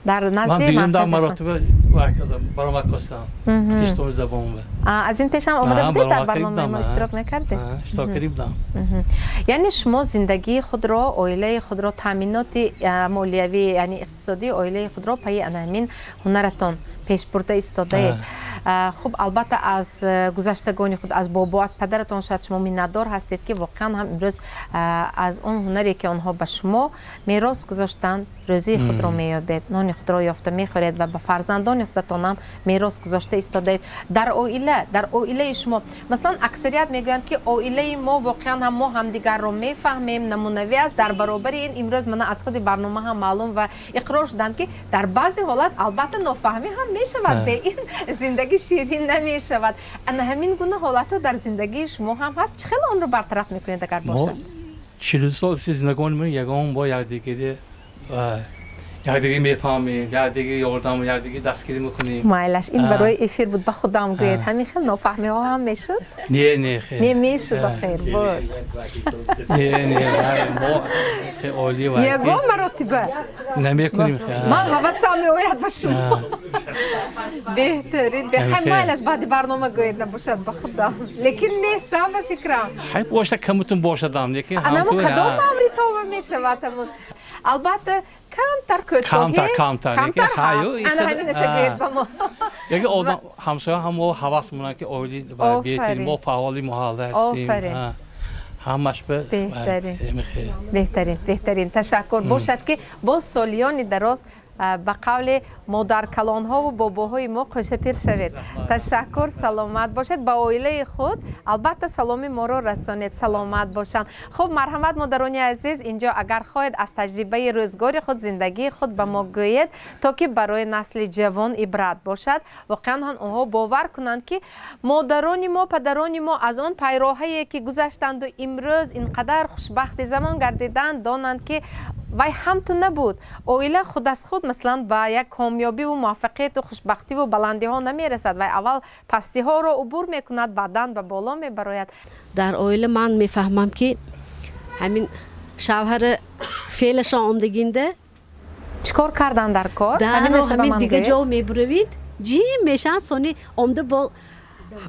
در نزدیک من بیرون در مراتب برآمد کردم پیش تو زبان از این پیش هم آمده بودید در برنامه ما اشتراک نکرده؟ اشتراک کردم یعنی شما زندگی خود را عائله خود را تامینات مالیوی یعنی اقتصادی عائله خود را پای همین هنرتان پیش برده ایستاده. خب البته از گذشتگان خود از بابا از پدرتان شاید شما میندار هستید که واقعا هم امروز از اون هنری که آنها به شما میراث گذاشتن روزی خود را مییابید، نان خود را یافته میخورید و به فرزندان خودتان هم میراث گذاشته ایستادید. در عائله شما مثلا اکثریت میگویند که عائله ما واقعا هم ما همدیگر را میفهمیم، نمونوی است. در برابر این امروز من از خود برنامه هم معلوم و اقرار شدند که در بعضی حالات البته نافهمی هم میشود، به این زندگی شیرین نمیشود. همین گونه حالات در زندگی شما هم هست، چه خیلی آن رو برطرف میکنید اگر باشه؟ 40 سال زندگانمون یگان با یکدیگر یکدیگر میفهمیم، یکدیگر یاردم، یکدیگر دستگیری میکنیم. مایلش این برای افیر بود، به خودم گوید همین خیلی نافهمی ها هم میشد؟ نه خیر نمیشد خیر بود. نه ما خیلی عالی و یگان مراتبه نمیکنیم خیر. من حواسم میآید به شما. بهترین بخیر مایلش بعد برنامه گوید نباشد به خودم، لیکن نیستم به فکرم. حیف باشه کمتون باشدم، لیکن همون کدام امری تو میشود همون. البته کمتر که هایو یکی آدم همسایه هم ما حواس مونه که اولی بیتیم ما فعالی محله هستیم همش به بهترین تشکر باشد که با سالیان دراز به قول مادر کلان ها و باباهای ما خوش پیر شوید. تشکر، سلامت باشید، با عائله خود البته سلامی ما را رسانید، سلامت باشند. خب مرحمت مادران عزیز، اینجا اگر خواهید از تجربه روزگار خود زندگی خود به ما گویید تا که برای نسل جوان عبرت باشد. واقعا آنها باور کنند که مادران ما پدران ما از آن پیراهایی که گذشتند و امروز اینقدر خوشبخت زمان گردیدند دانند که وای همتون نبود. عائله خود از خود مثلا با یک کامیابی و موفقیت و خوشبختی و بلندی ها نمی رسد و اول پستی ها را عبور می کند بعداً به بالا می براید. در عائله من می فهمم که همین شوهر فعلش آمدگینده چیکار کردن در کار؟ همین دیگه جا می بروید جیم میشن سونی آمده با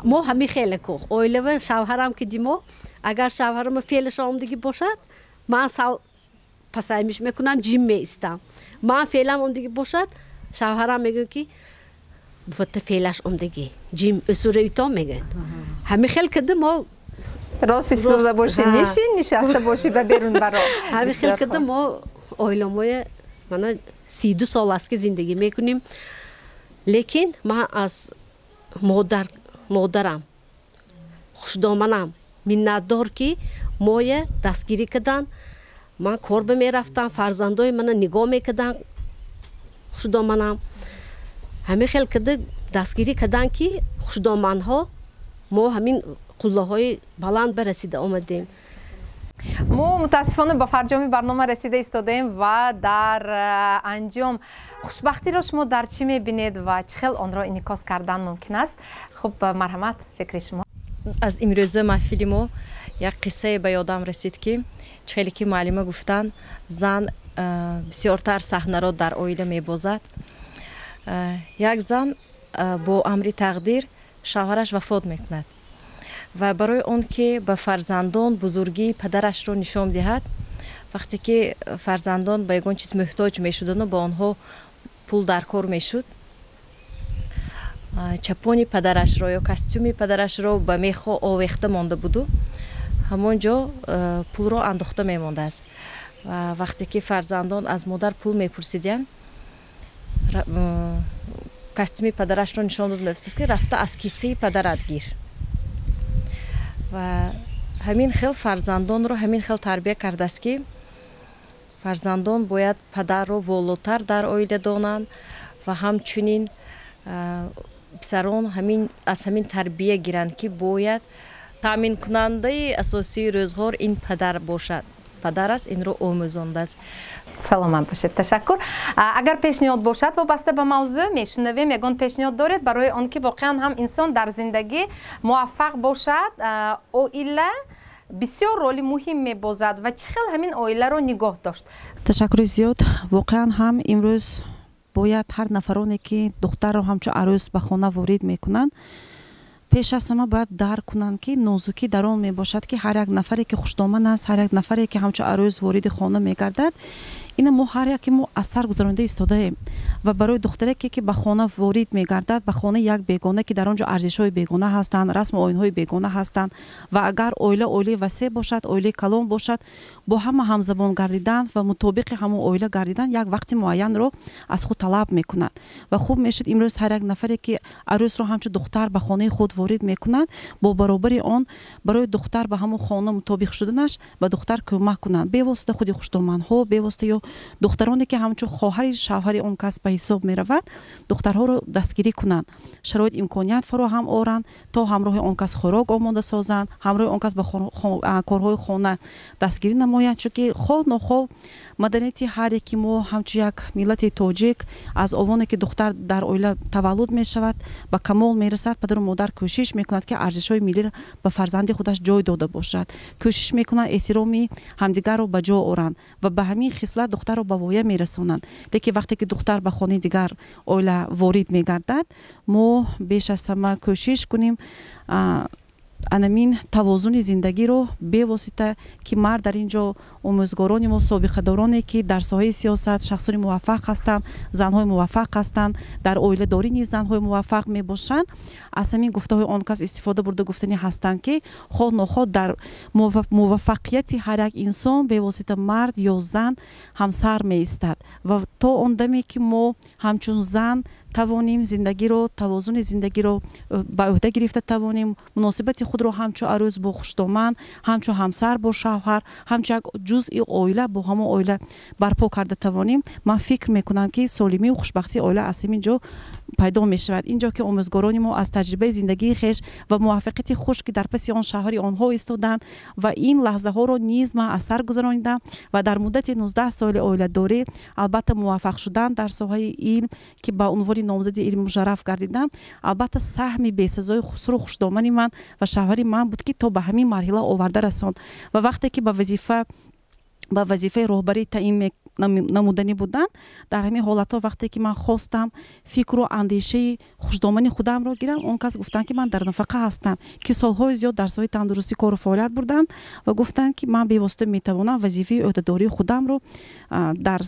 ما همین خیلی کو عائله و شوهرم که دیمو اگر شوهرم فعلش آمدگی باشد من پسایمش میکنم جیم میستم. من فعلا اومدگی باشد شوهرم میگه که بفت فعلش اومدگی جیم اسوریتا میگن. همین خیلی کده ما راستی سوزه باشی نشسته باشی به بیرون برا. همین خیلی کده ما عائله‌مای من 32 سال است که زندگی میکنیم، لیکن من از مادرم خوشدامنم میندار که مایه دستگیری کردن. من کار میرفتم، فرزندای من نگاه میکردن، خوشدامنم همه خیلی کده دستگیری کردن که خوشدامن ها ما همین قله های بلند برسیده آمدیم. ما متاسفانه به فرجام برنامه رسیده ایستادیم و در انجام خوشبختی را شما در چی میبینید و چه خیلی آن را انعکاس کردن ممکن است؟ خب مرحمت فکر شما. از امروز محفل ما یک قصه به یادم رسید که خیلی که معلمه گفتن زن بسیارتر صحنه را در عائله میبازد. یک زن با امر تقدیر شوهرش وفات میکند و برای اون که به فرزندان بزرگی پدرش را نشان دهد، وقتی که فرزندان به یگان چیز محتاج میشدند و با آنها پول در کار میشد، چپانی پدرش را یا کاستومی پدرش را به میخ آویخته مانده بود، همونجا پول را انداخته میمانده است. و وقتی که فرزندان از مادر پول میپرسیدند، کاستومی پدرش را نشان داد می‌افتاد که رفته از کیسه پدرت گیر. و همین خیل فرزندان را همین خیل تربیت کرده است که فرزندان باید پدر را والاتر در عائله دانند و همچنین پسران از همین تربیت گیرند که باید таъмин кунандаи асосии рӯзғор ин падар бошад. Падар аст, инро омӯзондааст. саломат бошед. Ташаккур. Агар пешниҳод бошад вобаста ба мавзӯъ мешунавем, ягон пешниҳод доред барои он ки воқеан ҳам инсон дар зиндагӣ муваффақ бошад, оила бисёр роли муҳим мебозад ва чӣ хел ҳамин оиларо нигоҳ дошт? ташаккури зиёд. воқеан ҳам имрӯз бояд ҳар нафароне ки духтарро ҳамчун арӯз ба хона ворид мекунанд, пеш аз ҳама бояд дарк кунанд ки нозукӣ дар он мебошад ки ҳар як нафаре ки хушдоман аст, ҳар як нафаре ки ҳамчун арӯз вориди хона мегардад, ина мо ҳар яке мо аз сар гузаронида истодаем ва барои духтаре ки ба хона ворид мегардад, ба хонаи як бегона ки дар он ҷо арзишҳои бегона ҳастанд, расму оинҳои бегона ҳастанд ва агар оила оилаи васеъ бошад, оилаи калон бошад, бо ҳама ҳамзабон гардидан ва мутобиқи ҳамон оила гардидан як вақти муайянро аз худ талаб мекунад ва хуб мешуд имрӯз ҳар як нафаре ки арӯзро ҳамчун духтар ба хонаи худ ворид мекунад, бо баробари он барои духтар ба ҳамон хона мутобиқ шуданаш ба духтар кӯмак кунанд, бевосита худи хушдомандҳо, бевосита ё духтароне ки ҳамчун хоҳари шавҳари он кас ба ҳисоб меравад, духтарҳоро дастгирӣ кунанд, шароит имконият фароҳам оранд, то ҳамроҳи он кас хӯрок омода созанд, ҳамроҳи он кас ба корҳои хона дастгирӣ намоянд, чунки хоб нохоб маданияти ҳар яки мо ҳамчун як миллати тоҷик аз овоне ки духтар дар оила таваллуд мешавад, ба камол мерасад, падару модар кӯшиш мекунад ки арзишҳои миллиро ба фарзанди худаш ҷой дода бошад, кӯшиш мекунад эҳтироми ҳамдигарро ба ҷо оранд ва ба ҳамин хислат духтарро ба воя мерасонанд. Лекин вақте ки духтар ба хонаи дигар оила ворид мегардад, мо беш аз ҳама кӯшиш кунем анамин тавозуни зиндагиро бевосита ки мард дар ин ҷо омӯзгорони мо собиқадороне ки дар соҳаи сиёсат шахсони муваффақ ҳастанд, занҳои муваффақ ҳастанд, дар оиладорӣ низ занҳои муваффақ мебошанд, аз ҳамин гуфтаҳои он кас истифода бурда гуфтанӣ ҳастанд ки ход ноход дар муваффақияти ҳар як инсон бевосита мард ё зан ҳамсар меистад ва то он даме ки мо ҳамчун зан тавоним зиндагиро, тавозуни зиндагиро ба ӯҳда гирифта тавоним, муносибати худро ҳамчун арӯз бо хушдоман, ҳамчун ҳамсар бо шавҳар, ҳамчун як ҷузъи оила бо ҳамон оила барпо карда тавоним, ман фикр мекунам ки солимию хушбахтии оила аз ҳамин ҷо пайдо мешавад. ин ҷо ки омӯзгорони мо аз таҷрибаи зиндагии хеш ва муваффақияти хуш ки дар паси он шавҳари онҳо истоданд ва ин лаҳзаҳоро низ ман аз сар гузаронидам ва дар муддати 19 соли оиладорӣ албатта муваффақ шудан дар соҳаи илм ки ба унвони номзади илми мушарраф гардидам, албатта саҳми бесазои хусру хушдомани ман ва шавҳари ман буд ки то ба ҳамин марҳила оварда расонд ва вақте ки ба вазифаи роҳбарӣ таъин намудани буданд, дар ҳамин ҳолатҳо вақте ки ман хостам фикру андешаи хушдомани худамро гирам, он кас гуфтанд ки ман дар нафақа ҳастам, ки солҳои зиёд дар соҳаи тандурустӣ кору фаъолият бурданд ва гуфтанд ки ман бевосита метавонам вазифаи ӯҳдадории худамро дар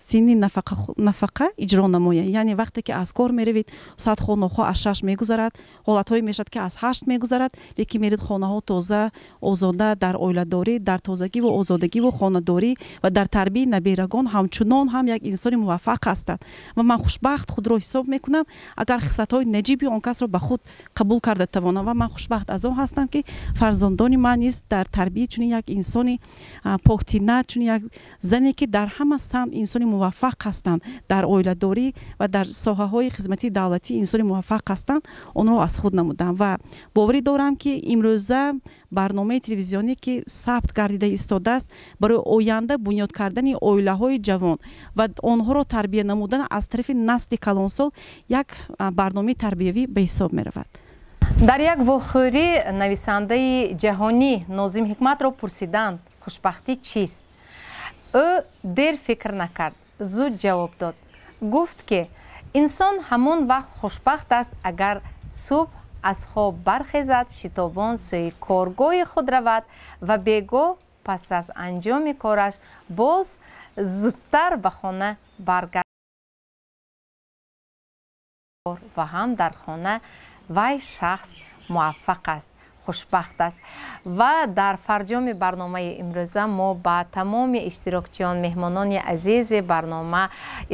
синни нафақа иҷро намоям. Яъне вақте ки аз кор меравед, соат хонахо аз 6 мегузарад, ҳолатҳое мешавад ки аз 8 мегузарад, лекин мерид хонаҳо тоза, озода дар оиладорӣ, дар тозагиву озодагиву хонадорӣ ва дар тарбияи набирагон ҳамчунон ҳам як инсони муваффақ ҳастанд ва ман хушбахт худро ҳисоб мекунам агар хислатҳои наҷиби он касро ба худ қабул карда тавонам ва ман хушбахт аз он ҳастам ки фарзандони ман низ дар тарбияи чунин як инсони поктина, чунин як зане ки дар ҳама самт инсони муваффақ ҳастанд, дар оиладорӣ ва дар соҳаҳои хизмати давлатӣ инсони муваффақ ҳастанд, онро аз худ намудам ва боварӣ дорам ки имрӯза барномаи телевизионӣ ки сабт гардида истодааст барои оянда бунёд кардани оилаҳои ҷавон ва онҳоро тарбия намудан аз тарафи насли калонсол як барномаи тарбиявӣ ба ҳисоб меравад. дар як вохӯрӣ нависандаи ҷаҳонӣ Нозим Ҳикматро пурсиданд хушбахтӣ чист. ӯ дер фикр накард, зуд ҷавоб дод. Гуфт ки инсон ҳамон вақт хушбахт аст агар субҳ аз хоб бархезад, шитобон сӯи коргоҳи худ равад ва бегоҳ пас аз анҷоми кораш боз зудтар ба хона баргардад ва ҳам дар хона вай шахс муваффақ аст, хушбахт аст. ва дар фарҷоми барномаи имрӯза мо ба тамоми иштирокчиён, меҳмонони азизи барнома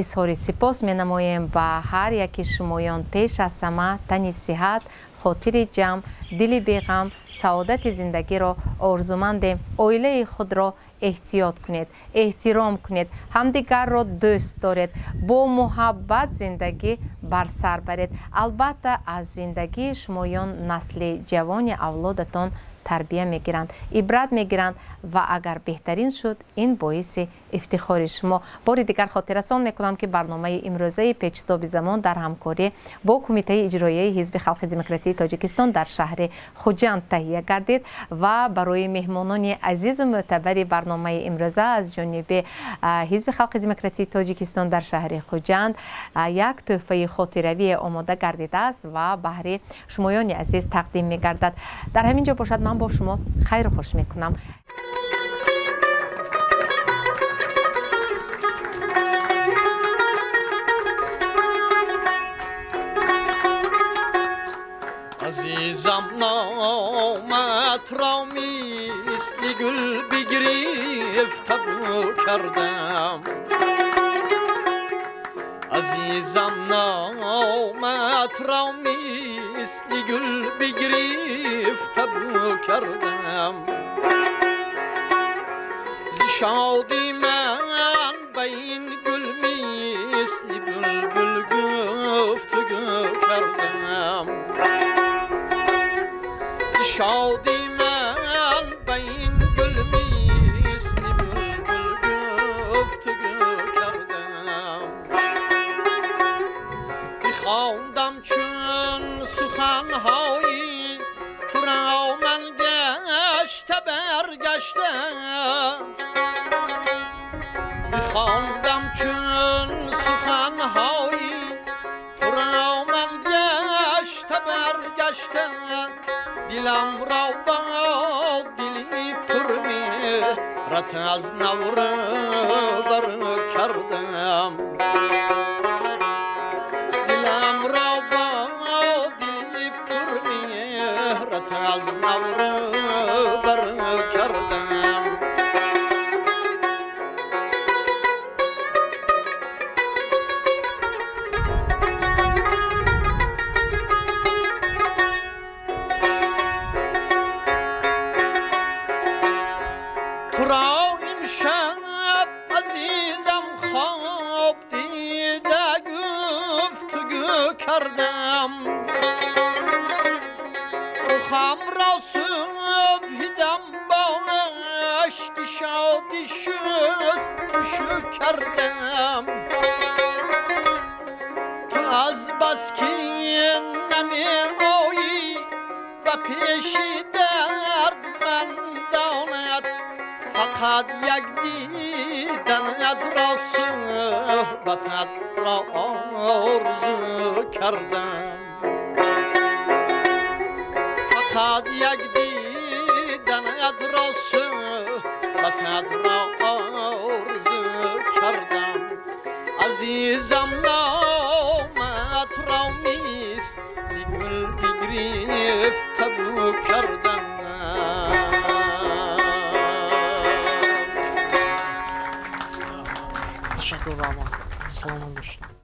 изҳори сипос менамоем. Ба ҳар яки шумоён пеш аз ҳама тани сиҳат, хотири ҷамъ, дили беғам, саодати зиндагиро орзумандем. Оилаи худро эҳтиёт кунед, эҳтиром кунед, ҳамдигарро дӯст доред, бо муҳаббат зиндагӣ бар сар баред. Албатта аз зиндагии шумоён насли ҷавони авлодатон تربیه میگیرند، عبرت میگیرند و اگر بهترین شد این باعث افتخار شما. بار دیگر خاطررسان میکنم که برنامه امروزه پیچتاب زمان در همکاری با کمیته اجرایی حزب خلق دموکراسی تاجیکستان در شهر خوجند تهیه گردید و برای مهمانان عزیز و معتبر برنامه امروزه از جانب حزب خلق دموکراسی تاجیکستان در شهر خوجند یک تحفه خاطروی آماده گردیده است و بهره شمایان عزیز تقدیم میگردد. در همین جا باشد من با شما خیر و خوش میکنم. عزیزم نامت را مثل گل بگرفته کردم، عزیزم نامت را مثل گل بگرفته کردم، ز شادی من به این گل مثل بلبل گفتگو کردم، شادی من به این گل مثل بلبل گفتگو کردم، بخواندم چون سخنهایی تو را من گشته برگشتم، بخواندم چون سخنهایی تو را من گشته برگشتم، دلم را با دلی پرمهرت از نو بر کردم، دلم را با دلی پرمهرت از نو بر کردم. تو را امشب عزیزم خواب دیده گفتگو کردم، رخم را صبحیدم با اشک شادی شستشو کردم، تو از بس که نمی آیی و پیشی درد من داند، فقط یک دیدنت را صحبتت را آرزو کردم، فقط یک دیدنت را صحبتت را آرزو کردم، عزیزم نامت را مثل گل بگرفته کردم. تشکر رحمان. سلام علیکم.